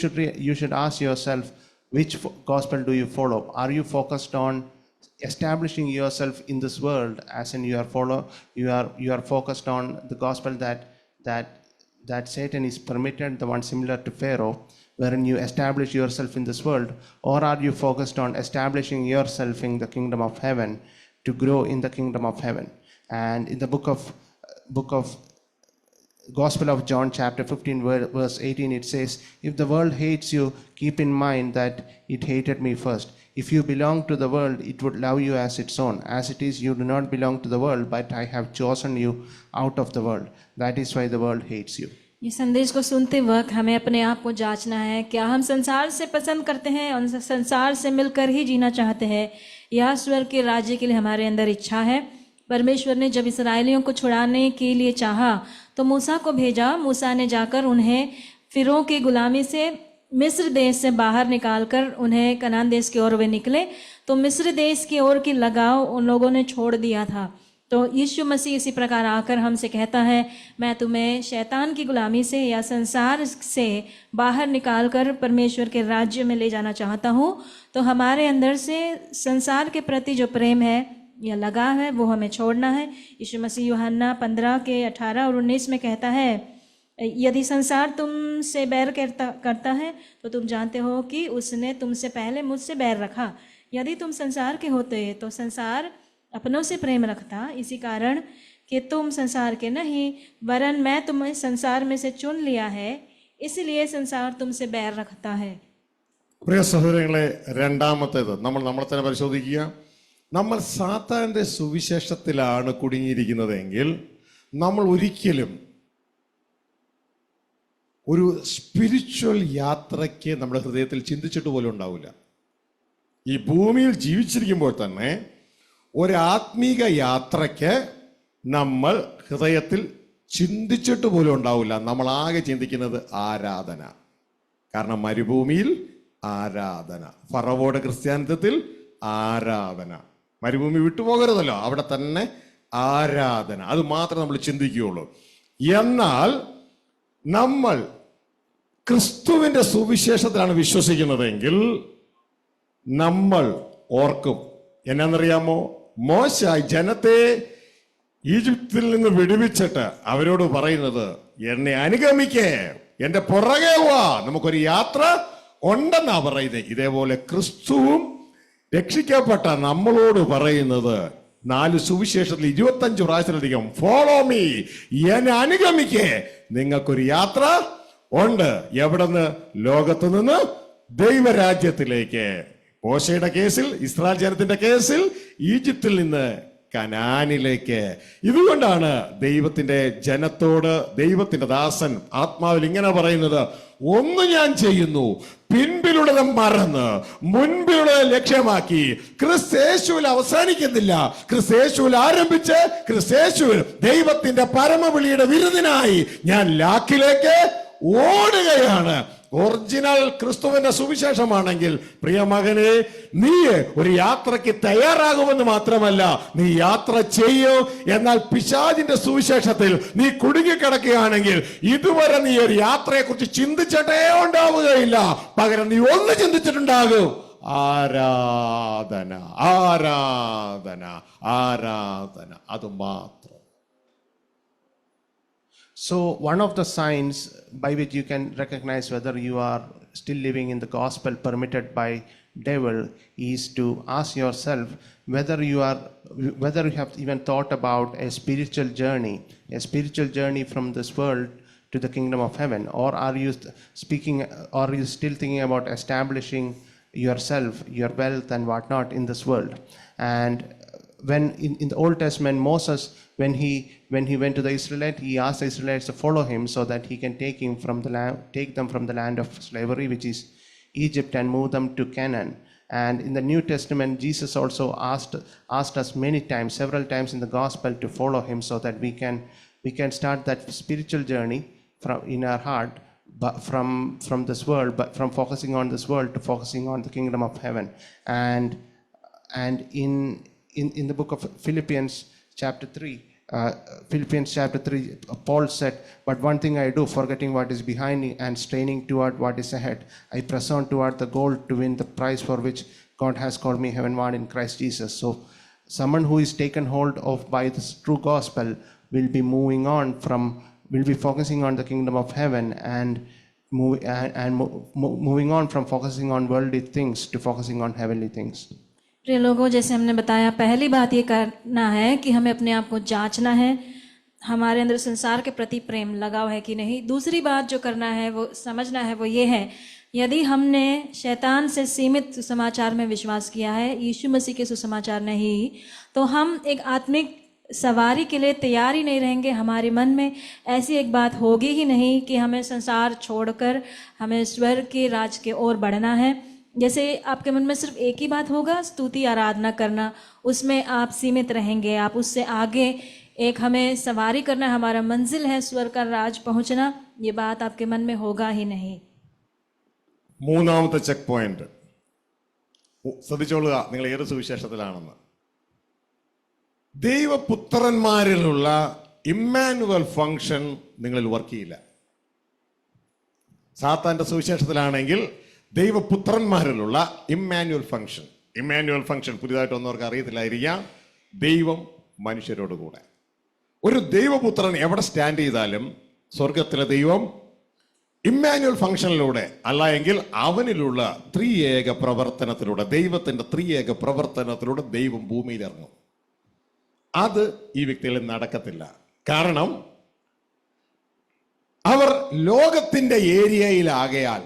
should ask yourself, which gospel do you follow? Are you focused on establishing yourself in this world, as in you are focused on the gospel that Satan is permitted, the one similar to Pharaoh, wherein you establish yourself in this world, or are you focused on establishing yourself in the kingdom of heaven to grow in the kingdom of heaven? And in the book of Gospel of John chapter 15 verse 18, it says, if the world hates you, keep in mind that it hated me first. If you belong to the world, it would love you as its own. As it is, you do not belong to the world, but I have chosen you out of the world. That is why the world hates you. ये संदेश को सुनते वक्त हमें अपने आप को जांचना है, क्या हम संसार से पसंद करते हैं और संसार से मिलकर ही जीना चाहते हैं, या स्वर्ग के राज्य के लिए हमारे अंदर इच्छा है। परमेश्वर ने जब इस्राएलियों को छुड़ाने के लिए चाहा तो मूसा को भेजा। मूसा ने जाकर उन्हें फिरौन की गुलामी से मिस्र देश से बाहर निकालकर उन्हें कनान देश की ओर वे निकले, तो मिस्र देश की ओर की लगाव उन लोगों ने छोड़ दिया था। तो यीशु मसीह इसी प्रकार आकर हमसे कहता है, मैं तुम्हें शैतान की गुलामी से या संसार से बाहर निकालकर परमेश्वर के राज्य में ले जाना चाहता हूँ। तो हमारे अंदर से संसार के प्रति जो प्रेम है या लगाव है वो हमें छोड़ना है। यीशु मसीह यूहन्ना 15 के 18 और 19 में कहता है, यदि संसार तुमसे बैर करता है तो तुम जानते हो कि उसने तुमसे पहले मुझसे बैर रखा। यदि तुम संसार के होते तो संसार अपनों से प्रेम रखता, इसी कारण कि तुम संसार के नहीं, वरन मैं तुम्हें संसार में से चुन लिया है, इसलिए संसार तुमसे बैर रखता है। പ്രിയ സഹോദരങ്ങളെ, രണ്ടാമത്തേത് നമ്മളെ തന്നെ പരിശോധിക്കുക. നമ്മൾ സാത്താന്റെ സുവിശേഷത്തിലാണ് കുടുങ്ങിയിരിക്കുന്നതെങ്കിൽ നമ്മൾ ഒരിക്കലും ഒരു സ്പിരിച്വൽ യാത്രയ്ക്ക് നമ്മുടെ ഹൃദയത്തിൽ ചിന്തിച്ചിട്ട് പോലും ഉണ്ടാവില്ല. ഈ ഭൂമിയിൽ ജീവിച്ചിരിക്കുമ്പോൾ തന്നെ ഒരാത്മീക യാത്രയ്ക്ക് നമ്മൾ ഹൃദയത്തിൽ ചിന്തിച്ചിട്ട് പോലും ഉണ്ടാവില്ല. നമ്മൾ ആകെ ചിന്തിക്കുന്നത് ആരാധന. കാരണം മരുഭൂമിയിൽ ആരാധന, ഫറവോയുടെ ക്രിസ്ത്യാനിത്വത്തിൽ ആരാധന. മരുഭൂമി വിട്ടുപോകരുതല്ലോ, അവിടെ തന്നെ ആരാധന, അത് മാത്രമേ നമ്മൾ ചിന്തിക്കുകയുള്ളൂ. എന്നാൽ നമ്മൾ ക്രിസ്തുവിന്റെ സുവിശേഷത്തിലാണ് വിശ്വസിക്കുന്നതെങ്കിൽ നമ്മൾ ഓർക്കും, എന്നാന്നറിയാമോ, മോശ ജനത്തെ ഈജിപ്തിൽ നിന്ന് വിടുവിച്ചിട്ട് അവരോട് പറയുന്നത്, എന്നെ അനുഗമിക്കേ, എന്റെ പുറകെ വാ, നമുക്കൊരു യാത്ര ഉണ്ടെന്നാ പറയുന്നത്. ഇതേപോലെ ക്രിസ്തുവും രക്ഷിക്കപ്പെട്ട നമ്മളോട് പറയുന്നത് 4 സുവിശേഷത്തിൽ 25 പ്രാവശ്യത്തിലധികം, ഫോളോ മീ, എന്നെ അനുഗമിക്കേ, നിങ്ങൾക്കൊരു യാത്ര ഉണ്ട്. എവിടെന്ന്? ലോകത്ത് നിന്ന് ദൈവരാജ്യത്തിലേക്ക്. മോശയുടെ കേസിൽ, ഇസ്രായേൽ ജനത്തിന്റെ കേസിൽ ഈജിപ്തിൽ നിന്ന് കനാനിലേക്ക്. ഇതുകൊണ്ടാണ് ദൈവത്തിന്റെ ജനത്തോട് ദൈവത്തിന്റെ ദാസൻ ആത്മാവിൽ ഇങ്ങനെ പറയുന്നത്, ഒന്ന് ഞാൻ ചെയ്യുന്നു, പിൻപിലുള്ളത് മറന്ന് മുൻപിലുള്ളത് ലക്ഷ്യമാക്കി. ക്രിസ്തേശുവിൽ അവസാനിക്കുന്നില്ല, ക്രിസ്തേശുവിൽ ആരംഭിച്ച് ക്രിസ്തേശുവിൽ ദൈവത്തിന്റെ പരമവിളിയുടെ വിരുദിനായി ഞാൻ ലാക്കിലേക്ക് ഓടുകയാണ്. ഒറിജിനൽ ക്രിസ്തുവിന്റെ സുവിശേഷമാണെങ്കിൽ പ്രിയ മകനെ, നീ ഒരു യാത്രയ്ക്ക് തയ്യാറാകുമെന്ന് മാത്രമല്ല, നീ യാത്ര ചെയ്യൂ. എന്നാൽ പിശാചിന്റെ സുവിശേഷത്തിൽ നീ കുടുങ്ങിക്കിടക്കുകയാണെങ്കിൽ ഇതുവരെ നീ ഒരു യാത്രയെ കുറിച്ച് ചിന്തിച്ചിട്ടേ ഉണ്ടാവുകയില്ല. പകരം നീ ഒന്ന് ചിന്തിച്ചിട്ടുണ്ടാകും: ആരാധന, ആരാധന, ആരാധന. അത് മാത്രം. So one of the signs by which you can recognize whether you are still living in the gospel permitted by devil is to ask yourself whether you have even thought about a spiritual journey from this world to the kingdom of heaven, or are you still thinking about establishing yourself, your wealth and whatnot in this world? And when in the Old Testament, Moses, when he went to the Israelites, he asked the Israelites to follow him so that he can take them from the land of slavery, which is Egypt, and move them to Canaan. And in the New Testament, Jesus also asked us several times in the gospel to follow him so that we can start that spiritual journey in our heart, but from this world, but from focusing on this world to focusing on the kingdom of heaven. And in the book of Philippians chapter 3, Paul said, "But one thing I do, forgetting what is behind me and straining toward what is ahead, I press on toward the goal to win the prize for which God has called me heavenward in Christ Jesus." So someone who is taken hold of by this true gospel will be focusing on the kingdom of heaven and moving on from focusing on worldly things to focusing on heavenly things. प्रिय लोगों, जैसे हमने बताया, पहली बात ये करना है कि हमें अपने आप को जांचना है, हमारे अंदर संसार के प्रति प्रेम लगाव है कि नहीं। दूसरी बात जो करना है, वो समझना है, वो ये है, यदि हमने शैतान से सीमित सुसमाचार में विश्वास किया है, यीशु मसीह के सुसमाचार नहीं, तो हम एक आत्मिक सवारी के लिए तैयार ही नहीं रहेंगे। हमारे मन में ऐसी एक बात होगी ही नहीं कि हमें संसार छोड़कर हमें स्वर्ग के राज के ओर बढ़ना है। जैसे आपके मन में सिर्फ एक ही बात होगा, स्तुति आराधना करना, उसमें आप सीमित रहेंगे। आप उससे आगे एक हमें सवारी करना, हमारा मंजिल है स्वर्ग का राज पहुंचना, ये बात आपके मन में होगा ही नहीं। മൂന്നാമത്തെ ചെക്ക് പോയിന്റ് ശ്രദ്ധിച്ചോളുക, നിങ്ങൾ ഏത് സുവിശേഷത്തിലാണെന്ന്. ദൈവപുത്രന്മാരിലുള്ള ഇമ്മാനുവൽ ഫംഗ്ഷൻ നിങ്ങളിൽ വർക്ക് ചെയ്യില്ല. സാത്താന്റെ സുവിശേഷത്തിലാണെങ്കിൽ ദൈവപുത്രന്മാരിലുള്ള ഇമ്മാനുവൽ ഫംഗ്ഷൻ പുതിയതായിട്ട് ഒന്നവർക്ക് അറിയത്തില്ലായിരിക്കാം. ദൈവം മനുഷ്യരോട് കൂടെ. ഒരു ദൈവപുത്രൻ എവിടെ സ്റ്റാൻഡ് ചെയ്താലും സ്വർഗത്തിലെ ദൈവം ഇമ്മാനുവൽ ഫംഗ്ഷനിലൂടെ, അല്ല എങ്കിൽ അവനിലുള്ള ത്രിയേക പ്രവർത്തനത്തിലൂടെ, ദൈവത്തിന്റെ ത്രിയേക പ്രവർത്തനത്തിലൂടെ ദൈവം ഭൂമിയിൽ ഇറങ്ങും. അത് ഈ വ്യക്തികളിൽ നടക്കത്തില്ല. കാരണം അവർ ലോകത്തിന്റെ ഏരിയയിലാകയാൽ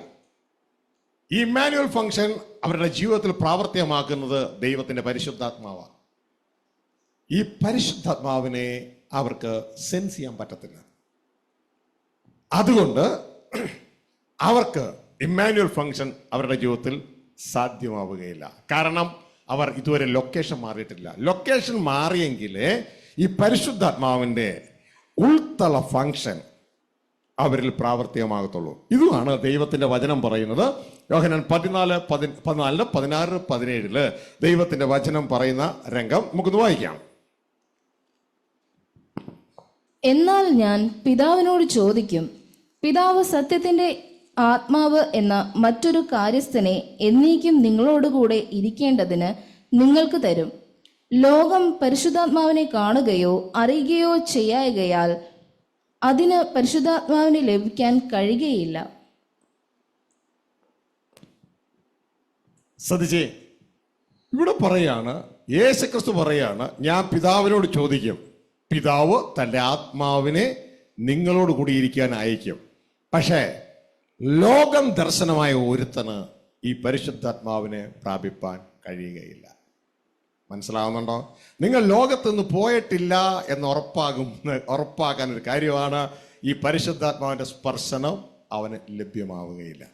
ഈ ഇമ്മാനുവൽ ഫംഗ്ഷൻ അവരുടെ ജീവിതത്തിൽ പ്രാവർത്തികമാക്കുന്നത് ദൈവത്തിന്റെ പരിശുദ്ധാത്മാവാണ്. ഈ പരിശുദ്ധാത്മാവിനെ അവർക്ക് സെൻസ് ചെയ്യാൻ പറ്റത്തില്ല. അതുകൊണ്ട് അവർക്ക് ഇമ്മാനുവൽ ഫംഗ്ഷൻ അവരുടെ ജീവിതത്തിൽ സാധ്യമാവുകയില്ല. കാരണം അവർ ഇതുവരെ ലൊക്കേഷൻ മാറിയിട്ടില്ല. ലൊക്കേഷൻ മാറിയെങ്കിലേ ഈ പരിശുദ്ധാത്മാവിന്റെ ഉൾത്തള ഫംഗ്ഷൻ അവരിൽ പ്രാവർത്തികമാകത്തുള്ളൂ. ഇതുമാണ് ദൈവത്തിന്റെ വചനം പറയുന്നത്. യോഹന്നാൻ 14:16-17 ദൈവത്തിന്റെ വചനം പറയുന്ന രംഗം നമുക്കൊന്ന് വായിക്കാം. എന്നാൽ ഞാൻ പിതാവിനോട് ചോദിക്കും, പിതാവ് സത്യത്തിന്റെ ആത്മാവ് എന്ന മറ്റൊരു കാര്യസ്ഥനെ എന്നേക്കും നിങ്ങളോടുകൂടെ ഇരിക്കേണ്ടതിന് നിങ്ങൾക്ക് തരും. ലോകം പരിശുദ്ധാത്മാവിനെ കാണുകയോ അറിയുകയോ ചെയ്യായകയാൽ അതിന് പരിശുദ്ധാത്മാവിനെ ലഭിക്കാൻ കഴിയുകയില്ല. ശ്രദ്ധിച്ചേ, ഇവിടെ പറയാണ്, യേശുക്രിസ്തു പറയാണ്, ഞാൻ പിതാവിനോട് ചോദിക്കും, പിതാവ് തൻ്റെ ആത്മാവിനെ നിങ്ങളോട് കൂടി ഇരിക്കാൻ അയക്കും. പക്ഷേ ലോകം ദർശനമായ ഒരുത്തന് ഈ പരിശുദ്ധാത്മാവിനെ പ്രാപിപ്പാൻ കഴിയുകയില്ല. മനസ്സിലാവുന്നുണ്ടോ? നിങ്ങൾ ലോകത്തുനിന്ന് പോയിട്ടില്ല എന്ന് ഉറപ്പാക്കാൻ ഒരു കാര്യമാണ്, ഈ പരിശുദ്ധാത്മാവിന്റെ സ്പർശനം അവന് ലഭ്യമാവുകയില്ല.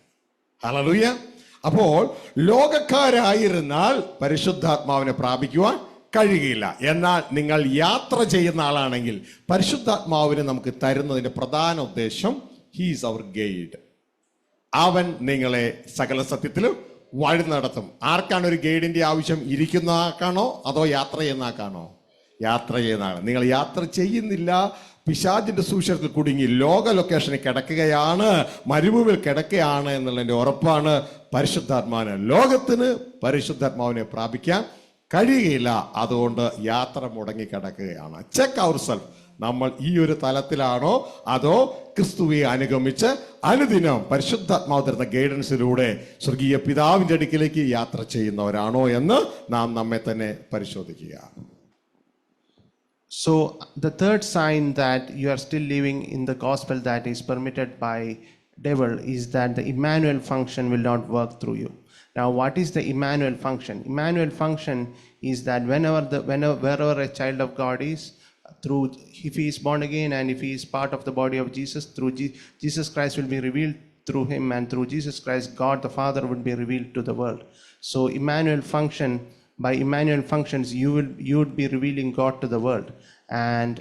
ഹല്ലേലൂയ. അപ്പോൾ ലോകക്കാരായിരുന്നാൽ പരിശുദ്ധാത്മാവിനെ പ്രാപിക്കുവാൻ കഴിയുകയില്ല. എന്നാൽ നിങ്ങൾ യാത്ര ചെയ്യുന്ന ആളാണെങ്കിൽ പരിശുദ്ധാത്മാവിനെ നമുക്ക് തരുന്നതിന്റെ പ്രധാന ഉദ്ദേശം, ഹീ ഈസ് അവർ ഗൈഡ്. അവൻ നിങ്ങളെ സകല സത്യത്തിലും വഴി നടത്തും. ആർക്കാണ് ഒരു ഗൈഡിന്റെ ആവശ്യം? ഇരിക്കുന്ന ആൾക്കാണോ അതോ യാത്ര ചെയ്യുന്ന ആൾക്കാണോ? യാത്ര ചെയ്യുന്ന ആൾ. നിങ്ങൾ യാത്ര ചെയ്യുന്നില്ല, പിശാചിന്റെ സുവിശേഷത്തിൽ കുടുങ്ങി ലോക ലൊക്കേഷനിൽ കിടക്കുകയാണ്, മരുഭൂമിയിൽ കിടക്കുകയാണ് എന്നുള്ളതിന്റെ ഉറപ്പാണ് പരിശുദ്ധാത്മാവിന്. ലോകത്തിന് പരിശുദ്ധാത്മാവിനെ പ്രാപിക്കാൻ കഴിയുകയില്ല. അതുകൊണ്ട് യാത്ര മുടങ്ങി കിടക്കുകയാണ്. Check our self. നമ്മൾ ഈ ഒരു തലത്തിലാണോ അതോ ക്രിസ്തുവെ അനുഗമിച്ച് അനുദിനം പരിശുദ്ധാത്മാവ് തരുന്ന ഗൈഡൻസിലൂടെ സ്വർഗീയ പിതാവിന്റെ അടുക്കിലേക്ക് യാത്ര ചെയ്യുന്നവരാണോ എന്ന് നാം നമ്മെ തന്നെ പരിശോധിക്കുക. So the third sign that you are still living in the gospel that is permitted by devil is that the Emmanuel function will not work through you. Now, what is the Emmanuel function? Emmanuel function is that wherever a child of God is, if he is born again and if he is part of the body of Jesus, through Jesus Christ will be revealed through him, and through Jesus Christ, God the Father would be revealed to the world. So Emmanuel function, by Emmanuel functions, you would be revealing God to the world. And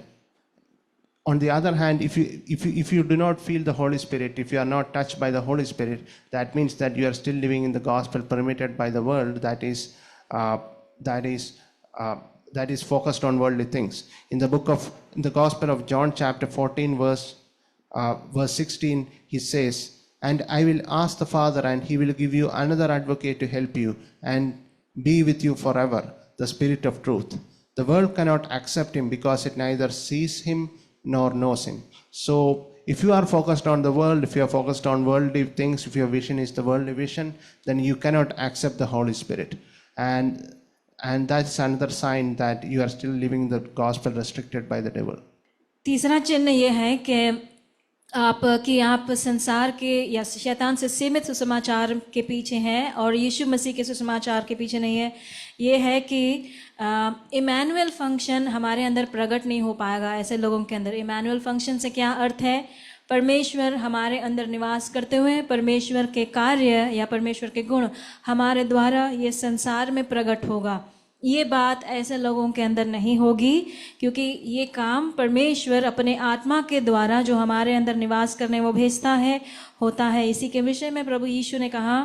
on the other hand, if you do not feel the Holy Spirit, if you are not touched by the Holy Spirit, that means that you are still living in the gospel permitted by the world, that is focused on worldly things. In the Gospel of John, chapter 14, verse 16, he says, "And I will ask the Father, and he will give you another advocate to help you and be with you forever, the Spirit of truth. The world cannot accept him because it neither sees him nor knows him." So if you are focused on the world, if you are focused on worldly things, if your vision is the worldly vision, then you cannot accept the Holy Spirit. And that's another sign that you are still living the gospel restricted by the devil. तीसरा चिन्ह ये है कि आप संसार के या शैतान से सीमित सुसमाचार के पीछे हैं और यीशु मसीह के सुसमाचार के पीछे नहीं है. ये है कि इमैनुअल फंक्शन हमारे अंदर प्रकट नहीं हो पाएगा ऐसे लोगों के अंदर. इमैनुअल फंक्शन से क्या अर्थ है? परमेश्वर हमारे अंदर निवास करते हुए परमेश्वर के कार्य या परमेश्वर के गुण हमारे द्वारा ये संसार में प्रकट होगा. ये बात ऐसे लोगों के अंदर नहीं होगी, क्योंकि ये काम परमेश्वर अपने आत्मा के द्वारा जो हमारे अंदर निवास करने वो भेजता है, होता है. इसी के विषय में प्रभु यीशु ने कहा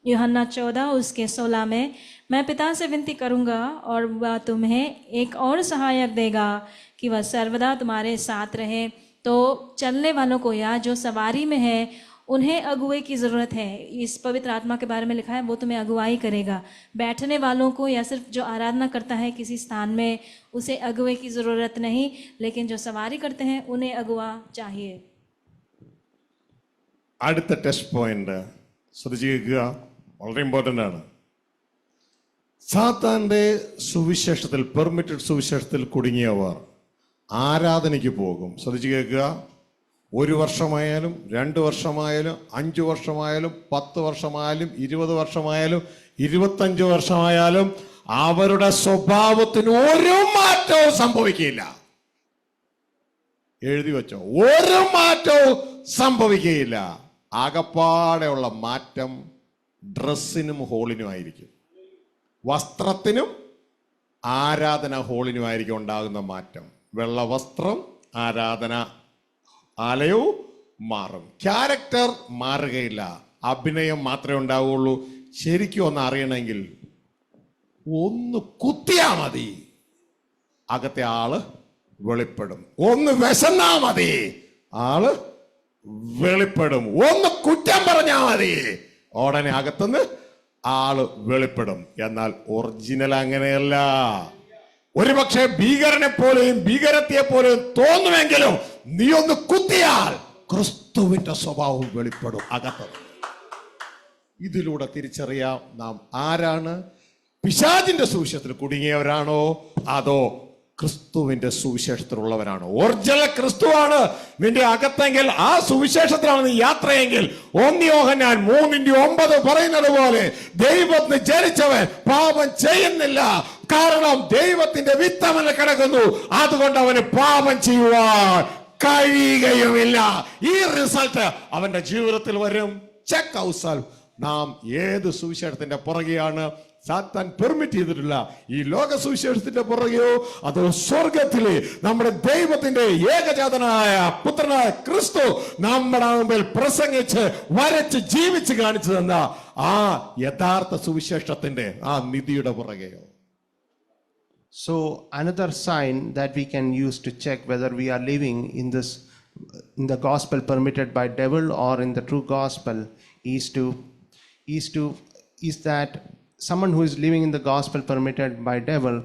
यूहन्ना 14 उसके 16 में, "मैं पिता से विनती करूँगा और वह तुम्हें एक और सहायक देगा कि वह सर्वदा तुम्हारे साथ रहे." तो चलने वालों को या जो सवारी में है उन्हें अगुवे की ज़रूरत है. इस पवित्र आत्मा के बारे में लिखा है वो तुम्हें अगुवाई करेगा. बैठने वालों को या सिर्फ जो आराधना करता है किसी स्थान में उसे अगुवे की ज़रूरत नहीं, लेकिन जो सवारी करते हैं उन्हें अगुवा चाहिए. അടുത്ത ടെസ്റ്റ് പോയിന്റ് ശ്രദ്ധിക്കുക, വളരെ ഇമ്പോർട്ടൻ്റ് ആണ്. സാത്താന്റെ സുവിശേഷത്തിൽ, പെർമിറ്റഡ് സുവിശേഷത്തിൽ കുടുങ്ങിയവർ ആരാധനയ്ക്ക് പോകും. ശ്രദ്ധിച്ചു കേൾക്കുക. 1 വർഷമായാലും 2 വർഷമായാലും 5 വർഷമായാലും 10 വർഷമായാലും 20 വർഷമായാലും 25 വർഷമായാലും അവരുടെ സ്വഭാവത്തിന് ഒരു മാറ്റവും സംഭവിക്കുകയില്ല. എഴുതി വെച്ചോ, ഒരു മാറ്റവും സംഭവിക്കുകയില്ല. ആകപ്പാടെയുള്ള മാറ്റം ഡ്രസ്സിനും ഹോളിനും ആയിരിക്കും, വസ്ത്രത്തിനും ആരാധന ഹോളിനുമായിരിക്കും ഉണ്ടാകുന്ന മാറ്റം. വെള്ള വസ്ത്രം, ആരാധന ആലയവും മാറും. ക്യാരക്ടർ മാറുകയില്ല, അഭിനയം മാത്രമേ ഉണ്ടാവുകയുള്ളൂ. ശരിക്കും ഒന്ന് അറിയണമെങ്കിൽ ഒന്ന് കുത്തിയാ മതി, അകത്തെ ആള് വെളിപ്പെടും. ഒന്ന് വിശന്നാ മതി, ആള് വെളിപ്പെടും. ഒന്ന് കുറ്റം പറഞ്ഞാ മതി, ഉടനെ അകത്തുനിന്ന് ആള് വെളിപ്പെടും. എന്നാൽ ഒറിജിനൽ അങ്ങനെയല്ല. ഒരുപക്ഷെ ഭീകരനെ പോലെയും ഭീകരത്തെ പോലെയും തോന്നുമെങ്കിലും നീ ഒന്ന് കുത്തിയാൽ ക്രിസ്തുവിന്റെ സ്വഭാവം വെളിപ്പെടും അകത്ത്. ഇതിലൂടെ തിരിച്ചറിയാം നാം ആരാണ്. പിശാചിന്റെ സുവിശേഷത്തിൽ കുടുങ്ങിയവരാണോ അതോ ക്രിസ്തുവിന്റെ സുവിശേഷത്തിലുള്ളവരാണോ? ഒറിജിനൽ ക്രിസ്തുവാണ് നിന്റെ അകത്തെങ്കിൽ, ആ സുവിശേഷത്തിലാണ് നീ യാത്രയെങ്കിൽ 1 യോഹന്നാൻ 3:9 പറയുന്നത് പോലെ ദൈവത്തിന് ജനിച്ചവൻ പാപം ചെയ്യുന്നില്ല, കാരണം ദൈവത്തിന്റെ വിത്തമന കിടക്കുന്നു, അതുകൊണ്ട് അവന് പാപം ചെയ്യുവാൻ കഴിയുകയുമില്ല. ഈ റിസൾട്ട് അവന്റെ ജീവിതത്തിൽ വരും. ചെക്ക് ഔസൽ നാം ഏത് സുവിശേഷത്തിന്റെ പുറകെയാണ്? സാത്താൻ പെർമിറ്റ് ചെയ്തിട്ടുള്ള ഈ ലോക സുവിശേഷത്തിന്റെ പുറകെയോ അതോ സ്വർഗത്തിലെ നമ്മുടെ ദൈവത്തിന്റെ ഏകജാതനായ പുത്രനായ ക്രിസ്തു നമ്മുടെ മുമ്പിൽ പ്രസംഗിച്ച് വരച്ച് ജീവിച്ച് കാണിച്ചു തന്ന ആ യഥാർത്ഥ സുവിശേഷത്തിന്റെ ആ നിധിയുടെ പുറകെയോ? So another sign that we can use to check whether we are living in the gospel permitted by devil or in the true gospel is that someone who is living in the gospel permitted by devil,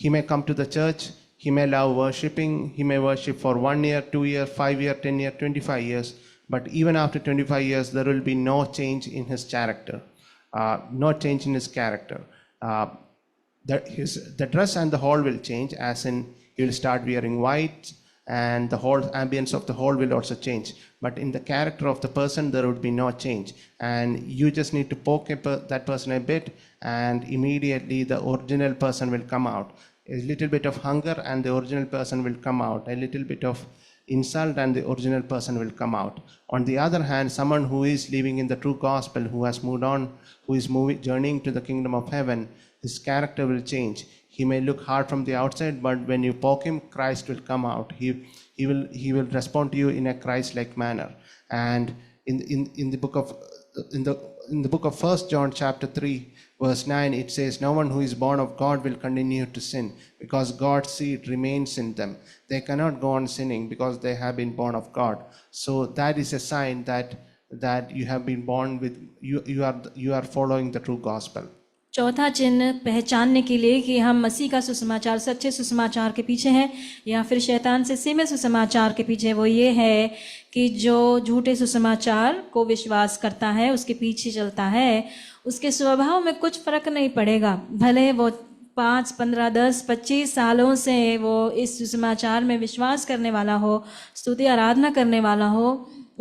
he may come to the church, he may love worshiping, he may worship for 1 year, 2 year, 5 year, 10 year, 25 years, but even after 25 years there will be no change in his character, no change in his character. The dress and the hall will change, as in he will start wearing white, and the whole ambience of the hall will also change. But in the character of the person, there would be no change. And you just need to poke that person a bit, and immediately the original person will come out. A little bit of hunger, and the original person will come out. A little bit of insult, and the original person will come out. On the other hand, someone who is living in the true gospel, who has moved on, who is journeying to the kingdom of heaven, his character will change. He may look hard from the outside, but when you poke him, Christ will come out. He will respond to you in a Christ-like manner. And in the book of 1 John chapter 3 verse 9, it says, "No one who is born of God will continue to sin, because God's seed remains in them. They cannot go on sinning because they have been born of God." So that is a sign that you have been born with you are following the true gospel. चौथा चिन्ह पहचानने के लिए कि हम मसीह का सुसमाचार, सच्चे सुसमाचार के पीछे हैं या फिर शैतान से सीमे सुसमाचार के पीछे, वो ये है कि जो झूठे सुसमाचार को विश्वास करता है, उसके पीछे चलता है, उसके स्वभाव में कुछ फर्क नहीं पड़ेगा। भले वो 5, 15, 10, 25 सालों से वो इस सुसमाचार में विश्वास करने वाला हो, स्तुति आराधना करने वाला हो,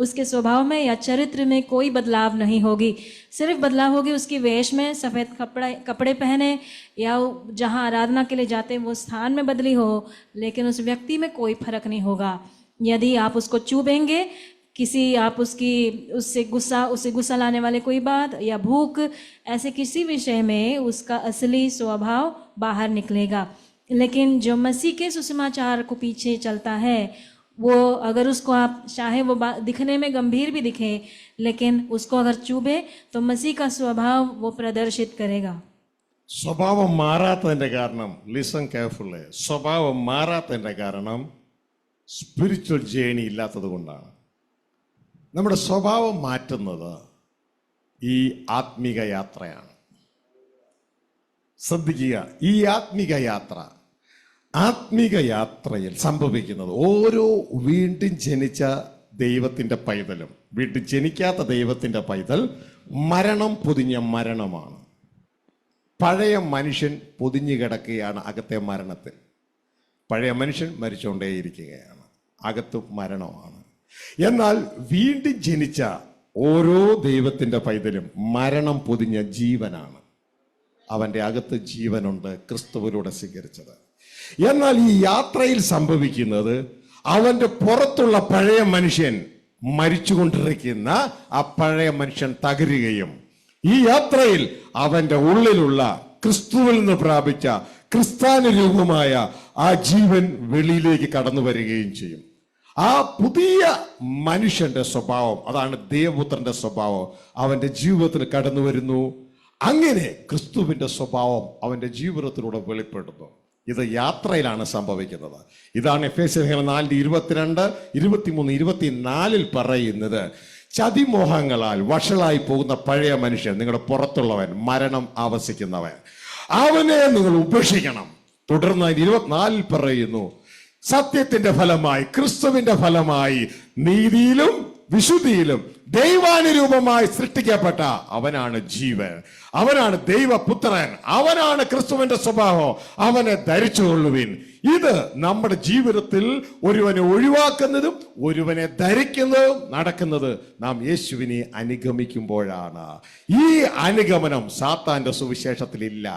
उसके स्वभाव में या चरित्र में कोई बदलाव नहीं होगी। सिर्फ बदलाव होगी उसकी वेश में, सफ़ेद कपड़े पहने या जहाँ आराधना के लिए जाते हैं वो स्थान में बदली हो, लेकिन उस व्यक्ति में कोई फर्क नहीं होगा। यदि आप उसको चुभेंगे, आप उससे गुस्सा लाने वाले कोई बात या भूख, ऐसे किसी विषय में उसका असली स्वभाव बाहर निकलेगा। लेकिन जो मसीह के सुसमाचार को पीछे चलता है, वो अगर उसको आप चाहे वो दिखने में गंभीर भी दिखे, लेकिन उसको अगर चुभे तो मसीह का स्वभाव वो प्रदर्शित करेगा। സ്വഭാവം മാറാത്തതിന്റെ കാരണം, ലിസൺ കെയർഫുള്ളി, സ്വഭാവം മാറാത്തതിന്റെ കാരണം സ്പിരിച്വൽ ജേണി ഇല്ലാത്തത് കൊണ്ടാണ്. നമ്മുടെ സ്വഭാവം മാറ്റുന്നത് ഈ ആത്മീക യാത്രയാണ്. ശ്രദ്ധിക്കുക, ഈ ആത്മീക യാത്രയിൽ സംഭവിക്കുന്നത് ഓരോ വീണ്ടും ജനിച്ച ദൈവത്തിൻ്റെ പൈതലും വീണ്ടും ജനിക്കാത്ത ദൈവത്തിൻ്റെ പൈതൽ മരണം പൊതിഞ്ഞ മരണമാണ്. പഴയ മനുഷ്യൻ പൊതിഞ്ഞു കിടക്കുകയാണ് അകത്തെ മരണത്തിൽ. പഴയ മനുഷ്യൻ മരിച്ചുകൊണ്ടേയിരിക്കുകയാണ്, അകത്ത് മരണമാണ്. എന്നാൽ വീണ്ടും ജനിച്ച ഓരോ ദൈവത്തിൻ്റെ പൈതലും മരണം പൊതിഞ്ഞ ജീവനാണ്. അവൻ്റെ അകത്ത് ജീവനുണ്ട്, ക്രിസ്തുവിലൂടെ സ്വീകരിച്ചത്. എന്നാൽ ഈ യാത്രയിൽ സംഭവിക്കുന്നത്, അവന്റെ പുറത്തുള്ള പഴയ മനുഷ്യൻ മരിച്ചുകൊണ്ടിരിക്കുന്ന ആ പഴയ മനുഷ്യൻ തകരുകയും ഈ യാത്രയിൽ അവന്റെ ഉള്ളിലുള്ള ക്രിസ്തുവിൽ നിന്ന് പ്രാപിച്ച ക്രിസ്ത്യാനുരൂപമായ ആ ജീവൻ വെളിയിലേക്ക് കടന്നു വരികയും ചെയ്യും. ആ പുതിയ മനുഷ്യന്റെ സ്വഭാവം, അതാണ് ദേവപുത്രന്റെ സ്വഭാവം, അവന്റെ ജീവിതത്തിൽ കടന്നു വരുന്നു. അങ്ങനെ ക്രിസ്തുവിന്റെ സ്വഭാവം അവന്റെ ജീവിതത്തിലൂടെ വെളിപ്പെടുന്നു. ഇത് യാത്രയിലാണ് സംഭവിക്കുന്നത്. ഇതാണ് എഫേസ്യർ 4:22, 23, 24 പറയുന്നത്. ചതിമോഹങ്ങളാൽ വഷളായി പോകുന്ന പഴയ മനുഷ്യൻ, നിങ്ങളുടെ പുറത്തുള്ളവൻ, മരണം ആവസിക്കുന്നവൻ, അവനെ നിങ്ങൾ ഉപേക്ഷിക്കണം. തുടർന്ന് 24 പറയുന്നു, സത്യത്തിന്റെ ഫലമായി, ക്രിസ്തുവിന്റെ ഫലമായി, നീതിയിലും വിശുദ്ധിയിലും ദൈവാനുരൂപമായി സൃഷ്ടിക്കപ്പെട്ട അവനാണ് ജീവൻ, അവനാണ് ദൈവപുത്രൻ, അവനാണ് ക്രിസ്തുവിന്റെ സ്വഭാവം, അവനെ ധരിച്ചുകൊള്ളുവിൻ. ഇത് നമ്മുടെ ജീവിതത്തിൽ ഒരുവനെ ഒഴിവാക്കുന്നതും ഒരുവനെ ധരിക്കുന്നതും നടക്കുന്നത് നാം യേശുവിനെ അനുഗമിക്കുമ്പോഴാണ്. ഈ അനുഗമനം സാത്താന്റെ സുവിശേഷത്തിലില്ല.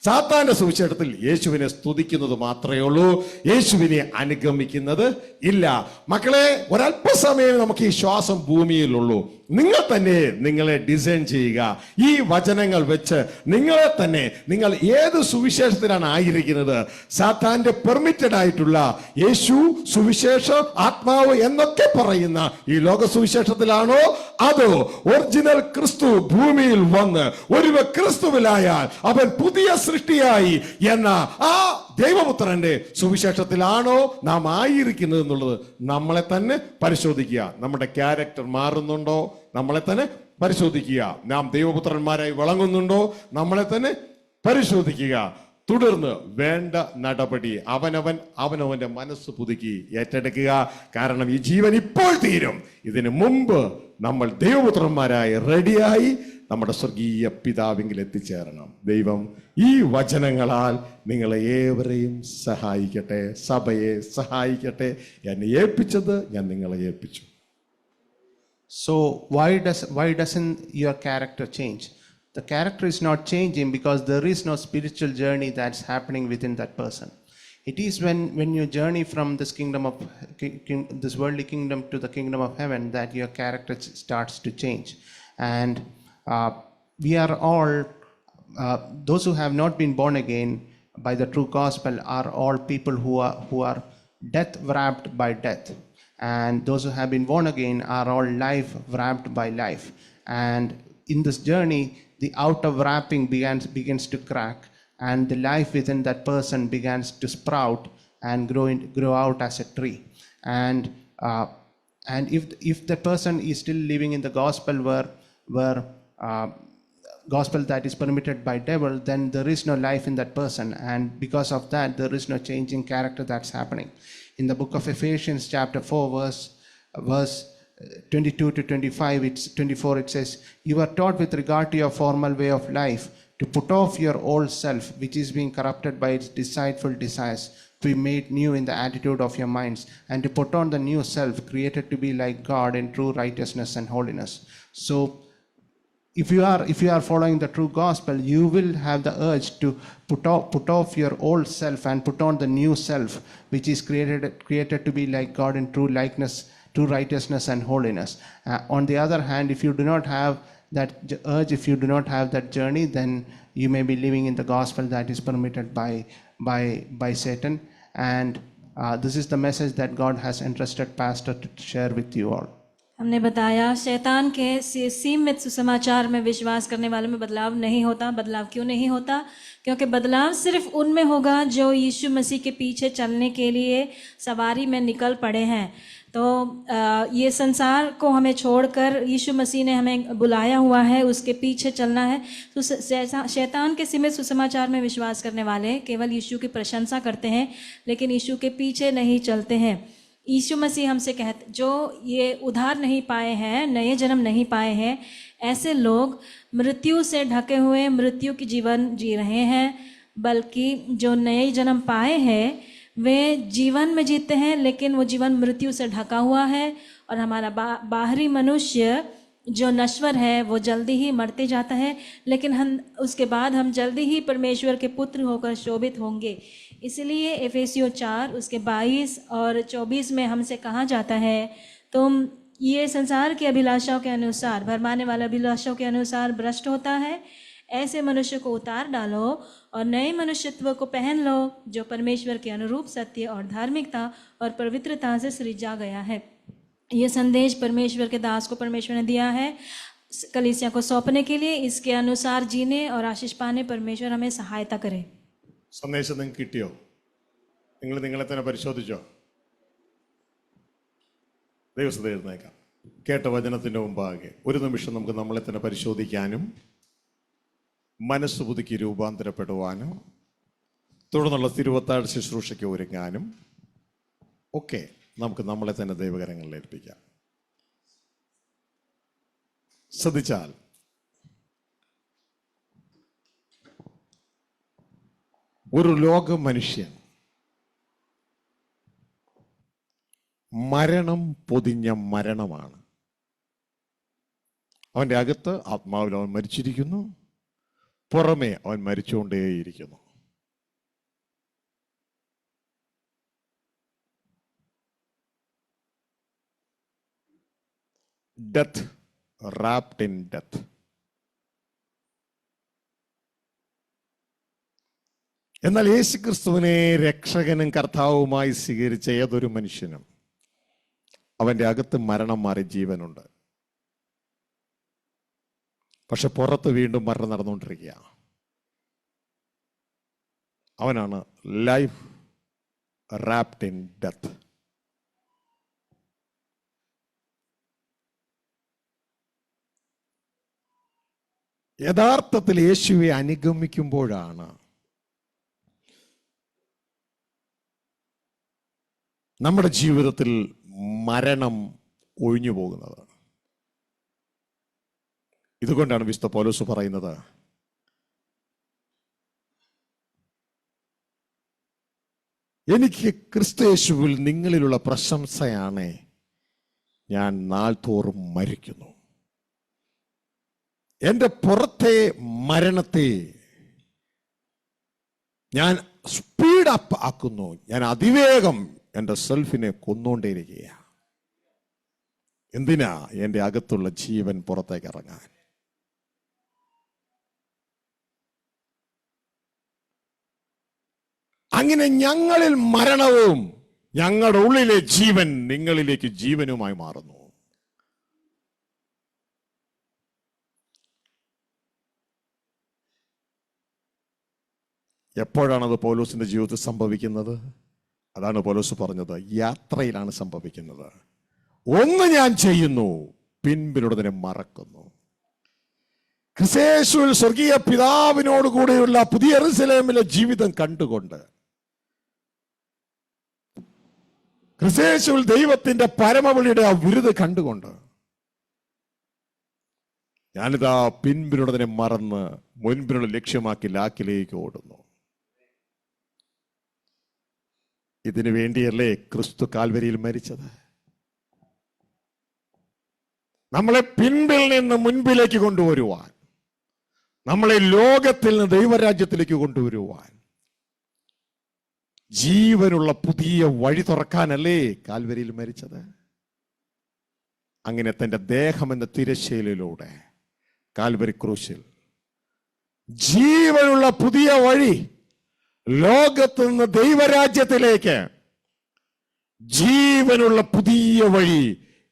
സാത്താന്റെ സുവിശേഷത്തിൽ യേശുവിനെ സ്തുതിക്കുന്നത് മാത്രമേ ഉള്ളൂ, യേശുവിനെ അനുഗമിക്കുന്നത് ഇല്ല. മക്കളെ, ഒരല്പസമയം നമുക്ക് ഈ ശ്വാസം ഭൂമിയിലുള്ളൂ. നിങ്ങൾ തന്നെ നിങ്ങളെ ഡിസൈൻ ചെയ്യുക. ഈ വചനങ്ങൾ വെച്ച് നിങ്ങളെ തന്നെ, നിങ്ങൾ ഏത് സുവിശേഷത്തിലാണ് ആയിരിക്കുന്നത്? സാത്താന്റെ പെർമിറ്റഡ് ആയിട്ടുള്ള യേശു, സുവിശേഷം, ആത്മാവ് എന്നൊക്കെ പറയുന്ന ഈ ലോക സുവിശേഷത്തിലാണോ, അതോ ഒറിജിനൽ ക്രിസ്തു ഭൂമിയിൽ വന്ന് ഒരുവ ക്രിസ്തുവിലായാൽ അവൻ പുതിയ സൃഷ്ടിയായി എന്ന ആ ദൈവപുത്രന്റെ സുവിശേഷത്തിലാണോ നാം ആയിരിക്കുന്നത് എന്നുള്ളത് നമ്മളെ തന്നെ പരിശോധിക്കുക. നമ്മുടെ ക്യാരക്ടർ മാറുന്നുണ്ടോ? നമ്മളെ തന്നെ പരിശോധിക്കുക. നാം ദൈവപുത്രന്മാരായി വിളങ്ങുന്നുണ്ടോ? നമ്മളെ തന്നെ പരിശോധിക്കുക. തുടർന്ന് വേണ്ട നടപടി അവനവന്റെ മനസ്സ് പുതുക്കി ഏറ്റെടുക്കുക. കാരണം ഈ ജീവൻ ഇപ്പോൾ തീരും. ഇതിനു മുമ്പ് നമ്മൾ ദൈവപുത്രന്മാരായി റെഡിയായി നമ്മുടെ സ്വർഗീയ പിതാവിങ്കിൽ എത്തിച്ചേരണം. ദൈവം ഈ വചനങ്ങളാൽ നിങ്ങളെ ഏവരെയും സഹായിക്കട്ടെ, സഭയെ സഹായിക്കട്ടെ. എന്നെ ഏൽപ്പിച്ചത് ഞാൻ നിങ്ങളെ ഏൽപ്പിച്ചു. So why doesn't your character change? The character is not changing because there is no spiritual journey that's happening within that person. It is when you journey from this this worldly kingdom to the kingdom of heaven that your character starts to change. And we are all those who have not been born again by the true gospel are all people who are death wrapped by death. And those who have been born again are all life wrapped by life. And in this journey, the outer wrapping begins to crack, and the life within that person begins to sprout and grow out as a tree. And if the person is still living in the gospel where gospel that is permitted by devil, then there is no life in that person, and because of that there is no changing character that's happening. In the book of Ephesians chapter 4 verse 22 to 25, 24, it says, "You are taught with regard to your former way of life to put off your old self, which is being corrupted by its deceitful desires, to be made new in the attitude of your minds, and to put on the new self, created to be like God in true righteousness and holiness." So if you are following the true gospel, you will have the urge to put off your old self and put on the new self, which is created to be like God in true likeness, true righteousness and holiness. On the other hand, if you do not have that urge, if you do not have that journey, then you may be living in the gospel that is permitted by Satan. And this is the message that God has entrusted Pastor to share with you all. हमने बताया शैतान के सीमित सुसमाचार में विश्वास करने वालों में बदलाव नहीं होता। बदलाव क्यों नहीं होता? क्योंकि बदलाव सिर्फ उनमें होगा जो यीशु मसीह के पीछे चलने के लिए सवारी में निकल पड़े हैं। तो ये संसार को हमें छोड़कर यीशु मसीह ने हमें बुलाया हुआ है, उसके पीछे चलना है। तो शैतान के सीमित सुसमाचार में विश्वास करने वाले केवल यीशु की प्रशंसा करते हैं, लेकिन यीशु के पीछे नहीं चलते हैं। यीशु मसीह हमसे कहते, जो ये उद्धार नहीं पाए हैं, नए जन्म नहीं पाए हैं, ऐसे लोग मृत्यु से ढके हुए मृत्यु की जीवन जी रहे हैं। बल्कि जो नए जन्म पाए हैं वे जीवन में जीते हैं, लेकिन वो जीवन मृत्यु से ढका हुआ है। और हमारा बाहरी मनुष्य जो नश्वर है वो जल्दी ही मरते जाता है, लेकिन हम उसके बाद हम जल्दी ही परमेश्वर के पुत्र होकर शोभित होंगे। इसलिए एफेसियों 4 उसके 22 और 24 में हमसे कहा जाता है, तुम ये संसार की अभिलाषाओं के अनुसार, भरमाने वाले अभिलाषाओं के अनुसार भ्रष्ट होता है, ऐसे मनुष्य को उतार डालो और नए मनुष्यत्व को पहन लो, जो परमेश्वर के अनुरूप सत्य और धार्मिकता और पवित्रता से सृजा गया है। ये संदेश परमेश्वर के दास को परमेश्वर ने दिया है कलीसिया को सौंपने के लिए। इसके अनुसार जीने और आशीष पाने परमेश्वर हमें सहायता करे। സന്ദേശം നിങ്ങൾക്ക് കിട്ടിയോ? നിങ്ങൾ നിങ്ങളെ തന്നെ പരിശോധിച്ചോ? ദൈവസ്ഥ എഴുന്നേക്കാം. കേട്ട വചനത്തിൻ്റെ മുമ്പാകെ ഒരു നിമിഷം നമുക്ക് നമ്മളെ തന്നെ പരിശോധിക്കാനും മനസ്സ് പുതുക്കി രൂപാന്തരപ്പെടുവാനും തുടർന്നുള്ള തിരുവത്താഴ് ശുശ്രൂഷയ്ക്ക് ഒരുങ്ങാനും ഒക്കെ നമുക്ക് നമ്മളെ തന്നെ ദൈവകരങ്ങളിൽ ഏൽപ്പിക്കാം. ശ്രദ്ധിച്ചാൽ ഒരു ലോക മനുഷ്യൻ മരണം പൊതിഞ്ഞ മരണമാണ്. അവൻ്റെ അകത്ത് ആത്മാവിൽ അവൻ മരിച്ചിരിക്കുന്നു, പുറമേ അവൻ മരിച്ചുകൊണ്ടേയിരിക്കുന്നു. Death, wrapped in death. എന്നാൽ യേശുക്രിസ്തുവിനെ രക്ഷകനും കർത്താവുമായി സ്വീകരിച്ച ഏതൊരു മനുഷ്യനും അവൻ്റെ അകത്ത് മരണം മാറി ജീവനുണ്ട്. പക്ഷെ പുറത്ത് വീണ്ടും മരണം നടന്നുകൊണ്ടിരിക്കുക. അവനാണ് ലൈഫ് റാപ്ഡ് ഇൻ ഡെത്ത്. യഥാർത്ഥത്തിൽ യേശുവെ അനുഗമിക്കുമ്പോഴാണ് നമ്മുടെ ജീവിതത്തിൽ മരണം ഒഴിഞ്ഞു പോകുന്നത്. ഇതുകൊണ്ടാണ് വിശുദ്ധ പൗലോസ് പറയുന്നത്, എനിക്ക് ക്രിസ്തുയേശുവിൽ നിങ്ങളിലുള്ള പ്രശംസയാണ്, ഞാൻ നാൾതോറും മരിക്കുന്നു. എൻ്റെ പുറത്തെ മരണത്തെ ഞാൻ സ്പീഡ് അപ്പ് ആക്കുന്നു. ഞാൻ അതിവേഗം എൻ്റെ സെൽഫിനെ കൊന്നുകൊണ്ടേയിരിക്കുക. എന്തിനാ? എൻ്റെ അകത്തുള്ള ജീവൻ പുറത്തേക്ക് ഇറങ്ങാൻ. അങ്ങനെ ഞങ്ങളിൽ മരണവും ഞങ്ങളുടെ ഉള്ളിലെ ജീവൻ നിങ്ങളിലേക്ക് ജീവനുമായി മാറുന്നു. എപ്പോഴാണത് പൗലോസിന്റെ ജീവിതത്തിൽ സംഭവിക്കുന്നത്? അതാണ് പൗലോസ് പറഞ്ഞത്, യാത്രയിലാണ് സംഭവിക്കുന്നത്. ഒന്ന് ഞാൻ ചെയ്യുന്നു, പിൻപിലുള്ളതിനെ മറക്കുന്നു. ക്രിസ്തുയേശുവിൽ സ്വർഗീയ പിതാവിനോട് കൂടെയുള്ള പുതിയ യെരൂശലേമിലെ ജീവിതം കണ്ടുകൊണ്ട്, ക്രിസ്തുയേശുവിൽ ദൈവത്തിന്റെ പരമവിളിയുടെ ആ വിരുദ് കണ്ടുകൊണ്ട്, ഞാനിതാ പിൻപിലുള്ളതിനെ മറന്ന് മുൻപിലുള്ള ലക്ഷ്യമാക്കി ലാക്കിലേക്ക് ഓടുന്നു. ഇതിനു വേണ്ടിയല്ലേ ക്രിസ്തു കാൽവരിയിൽ മരിച്ചത്? നമ്മളെ പിൻപിൽ നിന്ന് മുൻപിലേക്ക് കൊണ്ടുവരുവാൻ, നമ്മളെ ലോകത്തിൽ നിന്ന് ദൈവരാജ്യത്തിലേക്ക് കൊണ്ടുവരുവാൻ, ജീവനുള്ള പുതിയ വഴി തുറക്കാനല്ലേ കാൽവരിയിൽ മരിച്ചത്? അങ്ങനെ തന്റെ ദേഹം എന്ന തിരശ്ശീലയിലൂടെ കാൽവരി ക്രൂശിൽ ജീവനുള്ള പുതിയ വഴി, ലോകത്ത് നിന്ന് ദൈവരാജ്യത്തിലേക്ക് ജീവനുള്ള പുതിയ വഴി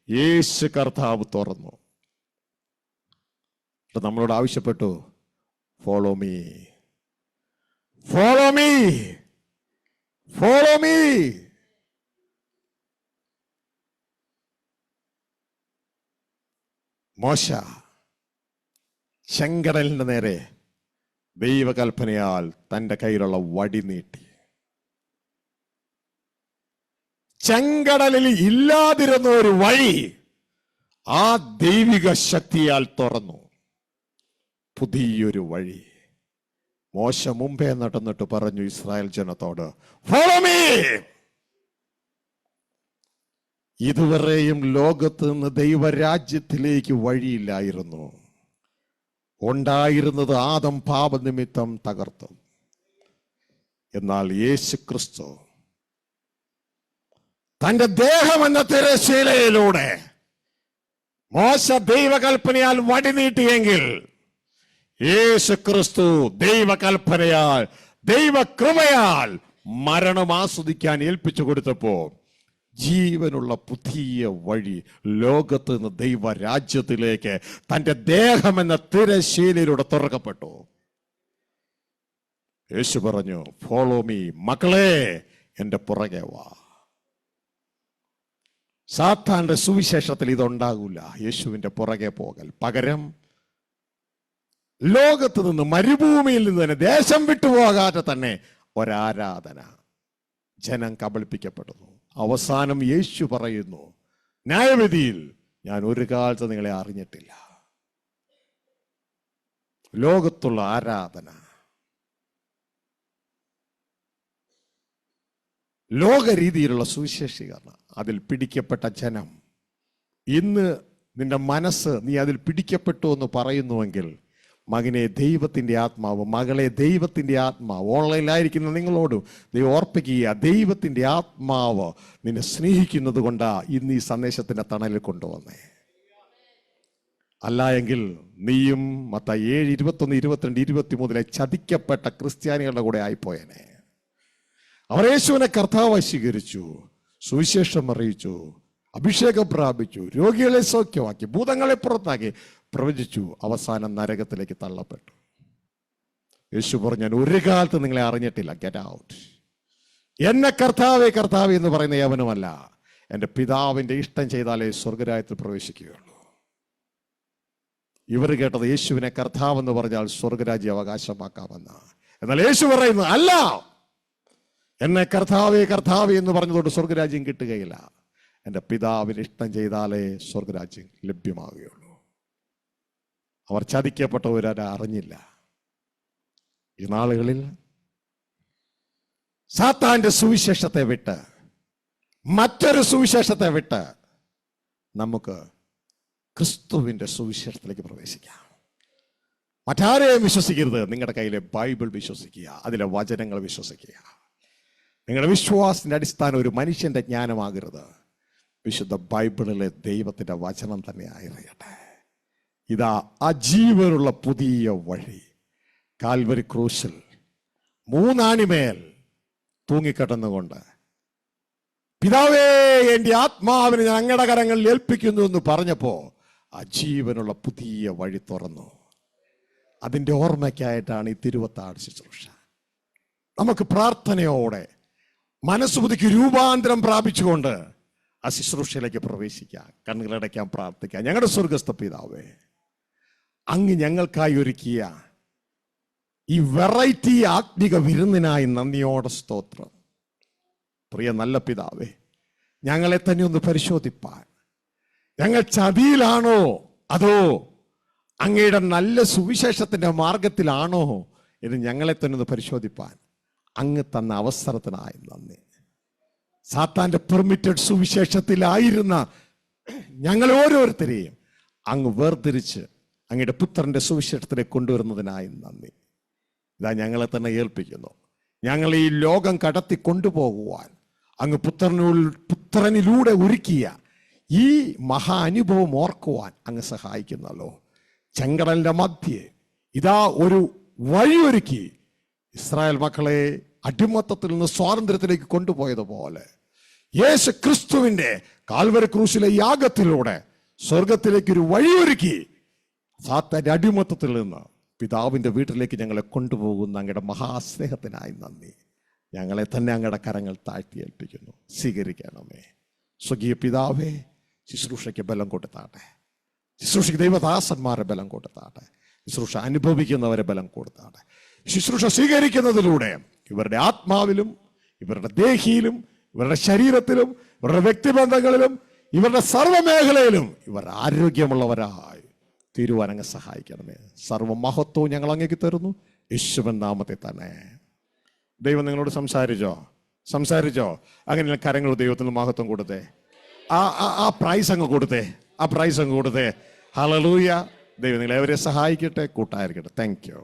യേശു കർത്താവ് തുറന്നു. നമ്മളോട് ആവശ്യപ്പെട്ടു, follow me, follow me, follow me. മോശ ചെങ്കടലിന്റെ നേരെ ദൈവകൽപ്പനയാൽ തന്റെ കയ്യിലുള്ള വടി നീട്ടി. ചെങ്കടലിൽ ഇല്ലാതിരുന്ന ഒരു വഴി ആ ദൈവിക ശക്തിയാൽ തുറന്നു. പുതിയൊരു വഴി. മോശ മുമ്പേ നടന്നിട്ട് പറഞ്ഞു ഇസ്രായേൽ ജനത്തോട്, ഫോളോ മീ. ഇതുവരെയും ലോകത്ത് നിന്ന് ദൈവരാജ്യത്തിലേക്ക് വഴിയില്ലായിരുന്നു. ഉണ്ടായിരുന്നത് ആദം പാപനിമിത്തം തകർത്തു. എന്നാൽ യേശു ക്രിസ്തു തന്റെ ദേഹം എന്ന തിരശ്ശീലയിലൂടെ മോശ ദൈവകൽപ്പനയാൽ വടി നീട്ടിയെങ്കിൽ യേശു ക്രിസ്തു ദൈവകൽപ്പനയാൽ ദൈവകൃപയാൽ മരണം ആസ്വദിക്കാൻ ഏൽപ്പിച്ചു കൊടുത്തപ്പോ ജീവനുള്ള പുതിയ വഴി ലോകത്ത് നിന്ന് ദൈവരാജ്യത്തിലേക്ക് തന്റെ ദേഹം എന്ന തിരശ്ശീലയിലൂടെ തുറക്കപ്പെട്ടു. യേശു പറഞ്ഞു, ഫോളോ മീ. മക്കളെ, എന്റെ പുറകെ വാ. സാത്താന്റെ സുവിശേഷത്തിൽ ഇതുണ്ടാകൂല, യേശുവിന്റെ പുറകെ പോകൽ. പകരം ലോകത്ത് നിന്ന്, മരുഭൂമിയിൽ നിന്ന് തന്നെ, ദേശം വിട്ടുപോകാതെ തന്നെ ഒരാരാധന. ജനം കബളിപ്പിക്കപ്പെടുന്നു. അവസാനം യേശു പറയുന്നു ന്യായവിധിയിൽ, ഞാൻ ഒരു കാലത്ത് നിങ്ങളെ അറിഞ്ഞിട്ടില്ല. ലോകത്തുള്ള ആരാധന, ലോക രീതിയിലുള്ള സുവിശേഷീകരണം, അതിൽ പിടിക്കപ്പെട്ട ജനം. ഇന്ന് നിന്റെ മനസ്സ് നീ അതിൽ പിടിക്കപ്പെട്ടു എന്ന് പറയുന്നുവെങ്കിൽ, മകനെ ദൈവത്തിൻ്റെ ആത്മാവ്, മകളെ ദൈവത്തിൻ്റെ ആത്മാവ്, ഓൺലൈനിലായിരിക്കുന്ന നിങ്ങളോട് ദൈവം ഓർപ്പിക്കുക, ദൈവത്തിൻ്റെ ആത്മാവ് നിന്നെ സ്നേഹിക്കുന്നത് കൊണ്ടാ ഇന്ന് ഈ സന്ദേശത്തിൻ്റെ തണലിൽ കൊണ്ടുവന്നേ. അല്ല എങ്കിൽ നീയും മത്തായി 7, 21, 22, 23 ചതിക്കപ്പെട്ട ക്രിസ്ത്യാനികളുടെ കൂടെ ആയിപ്പോയനെ. അവർ യേശുവിനെ കർത്താവായി സ്വീകരിച്ചു, സുവിശേഷം അറിയിച്ചു, അഭിഷേകം പ്രാപിച്ചു, രോഗികളെ സൗഖ്യമാക്കി, ഭൂതങ്ങളെ പുറത്താക്കി, പ്രവചിച്ചു, അവസാനം നരകത്തിലേക്ക് തള്ളപ്പെട്ടു. യേശു പറഞ്ഞു, ഞാൻ ഒരു കാലത്ത് നിങ്ങളെ അറിഞ്ഞിട്ടില്ല, ഗെറ്റ് ഔട്ട്. എന്നെ കർത്താവേ കർത്താവേ എന്ന് പറയുന്ന യവനുമല്ല, എൻ്റെ പിതാവിൻ്റെ ഇഷ്ടം ചെയ്താലേ സ്വർഗരാജ്യത്തിൽ പ്രവേശിക്കുകയുള്ളൂ. ഇവർ കേട്ടത് യേശുവിനെ കർത്താവെന്ന് പറഞ്ഞാൽ സ്വർഗരാജ്യം അവകാശമാക്കാമെന്ന്. എന്നാൽ യേശു പറയുന്നു, അല്ല, എന്നെ കർത്താവേ കർത്താവേ എന്ന് പറഞ്ഞതുകൊണ്ട് സ്വർഗരാജ്യം കിട്ടുകയില്ല. എൻ്റെ പിതാവിന് ഇഷ്ടം ചെയ്താലേ സ്വർഗരാജ്യം ലഭ്യമാവുകയുള്ളൂ. അവർ ചതിക്കപ്പെട്ടവരെ അറിഞ്ഞില്ല. ഈ നാളുകളിൽ സാത്താന്റെ സുവിശേഷത്തെ വിട്ട്, മറ്റൊരു സുവിശേഷത്തെ വിട്ട് നമുക്ക് ക്രിസ്തുവിൻ്റെ സുവിശേഷത്തിലേക്ക് പ്രവേശിക്കാം. മറ്റാരെയും വിശ്വസിക്കരുത്. നിങ്ങളുടെ കയ്യിലെ ബൈബിൾ വിശ്വസിക്കുക, അതിലെ വചനങ്ങൾ വിശ്വസിക്കുക. നിങ്ങളുടെ വിശ്വാസത്തിന്റെ അടിസ്ഥാനം ഒരു മനുഷ്യന്റെ ജ്ഞാനമാകരുത്, വിശുദ്ധ ബൈബിളിലെ ദൈവത്തിന്റെ വചനം തന്നെ ആയിരിക്കട്ടെ. ഇതാ അജീവനുള്ള പുതിയ വഴി. കാൽവരി ക്രൂശിൽ 3 ആണിമേൽ തൂങ്ങിക്കിടന്നുകൊണ്ട്, പിതാവേ എൻ്റെ ആത്മാവിനെ ഞാൻ അങ്ങയുടെ കരങ്ങളിൽ ഏൽപ്പിക്കുന്നു എന്ന് പറഞ്ഞപ്പോൾ ആ ജീവനുള്ള പുതിയ വഴി തുറന്നു. അതിൻ്റെ ഓർമ്മയ്ക്കായിട്ടാണ് ഈ തിരുവത്താഴ് ശുശ്രൂഷ. നമുക്ക് പ്രാർത്ഥനയോടെ മനസ്സുബുദ്ധിക്ക് രൂപാന്തരം പ്രാപിച്ചുകൊണ്ട് ആ ശുശ്രൂഷയിലേക്ക് പ്രവേശിക്കാം. കണ്ണുകളടയ്ക്കാൻ പ്രാർത്ഥിക്കാം. ഞങ്ങളുടെ സ്വർഗസ്ഥ പിതാവേ, അങ്ങ് ഞങ്ങൾക്കായി ഒരുക്കിയ ഈ വെറൈറ്റി ആത്മിക വിരുന്നിനായി നന്ദിയോടെ സ്തോത്രം. പ്രിയ നല്ല പിതാവേ, ഞങ്ങളെ തന്നെ ഒന്ന് പരിശോധിപ്പാൻ, ഞങ്ങൾ ചതിയിലാണോ അതോ അങ്ങയുടെ നല്ല സുവിശേഷത്തിന്റെ മാർഗത്തിലാണോ എന്ന് ഞങ്ങളെ തന്നെ ഒന്ന് പരിശോധിപ്പാൻ അങ്ങ് തന്ന അവസരത്തിനായി നന്ദി. സാത്താന്റെ പെർമിറ്റഡ് സുവിശേഷത്തിലായിരുന്ന ഞങ്ങൾ ഓരോരുത്തരെയും അങ്ങ് വേർതിരിച്ച് അങ്ങയുടെ പുത്രന്റെ സുവിശേഷത്തിലേക്ക് കൊണ്ടുവരുന്നതിനായി നന്ദി. ഇതാ ഞങ്ങളെ തന്നെ ഏൽപ്പിക്കുന്നു. ഞങ്ങൾ ഈ ലോകം കടത്തി കൊണ്ടുപോകുവാൻ അങ്ങ് പുത്രനിലൂടെ ഒരുക്കിയ ഈ മഹാ അനുഭവം ഓർക്കുവാൻ അങ്ങ് സഹായിക്കുന്നല്ലോ. ചെങ്കടലിന്റെ മധ്യേ ഇതാ ഒരു വഴിയൊരുക്കി ഇസ്രായേൽ മക്കളെ അടിമത്തത്തിൽ നിന്ന് സ്വാതന്ത്ര്യത്തിലേക്ക് കൊണ്ടുപോയതുപോലെ യേശു ക്രിസ്തുവിന്റെ കാൽവരി ക്രൂശിലെ യാഗത്തിലൂടെ സ്വർഗത്തിലേക്ക് ഒരു വഴിയൊരുക്കി സാത്താന്റെ അടിമത്തത്തിൽ നിന്ന് പിതാവിന്റെ വീട്ടിലേക്ക് ഞങ്ങളെ കൊണ്ടുപോകുന്ന അങ്ങയുടെ മഹാസ്നേഹത്തിനായി നന്ദി. ഞങ്ങളെ തന്നെ അങ്ങയുടെ കരങ്ങൾ താഴ്ത്തി ഏൽപ്പിക്കുന്നു. സ്വീകരിക്കണമേ. സ്വകീയ പിതാവേ, ശുശ്രൂഷയ്ക്ക് ബലം കൊടുത്താട്ടെ. ശുശ്രൂഷയ്ക്ക് ദൈവദാസന്മാരെ ബലം കൊടുത്താട്ടെ. ശുശ്രൂഷ അനുഭവിക്കുന്നവരെ ബലം കൊടുത്താട്ടെ. ശുശ്രൂഷ സ്വീകരിക്കുന്നതിലൂടെ ഇവരുടെ ആത്മാവിലും ഇവരുടെ ദേഹിയിലും ഇവരുടെ ശരീരത്തിലും ഇവരുടെ വ്യക്തിബന്ധങ്ങളിലും ഇവരുടെ സർവ്വമേഖലയിലും ഇവർ ആരോഗ്യമുള്ളവരായി തീരുവാൻ അങ്ങ് സഹായിക്കണമേ. സർവ്വമഹത്വവും ഞങ്ങൾ അങ്ങേക്ക് തരുന്നു, യേശുവിൻ നാമത്തിൽ തന്നെ. ദൈവം നിങ്ങളോട് സംസാരിച്ചോ? അങ്ങനെ കരങ്ങൾ ദൈവത്തിന് മഹത്വം കൊടുത്തേ. ആ പ്രൈസ് അങ്ങ് കൊടുത്തേ. ഹല്ലേലൂയ. ദൈവം നിങ്ങളെ അവരെ സഹായിക്കട്ടെ, കൂട്ടായിരിക്കട്ടെ. Thank you.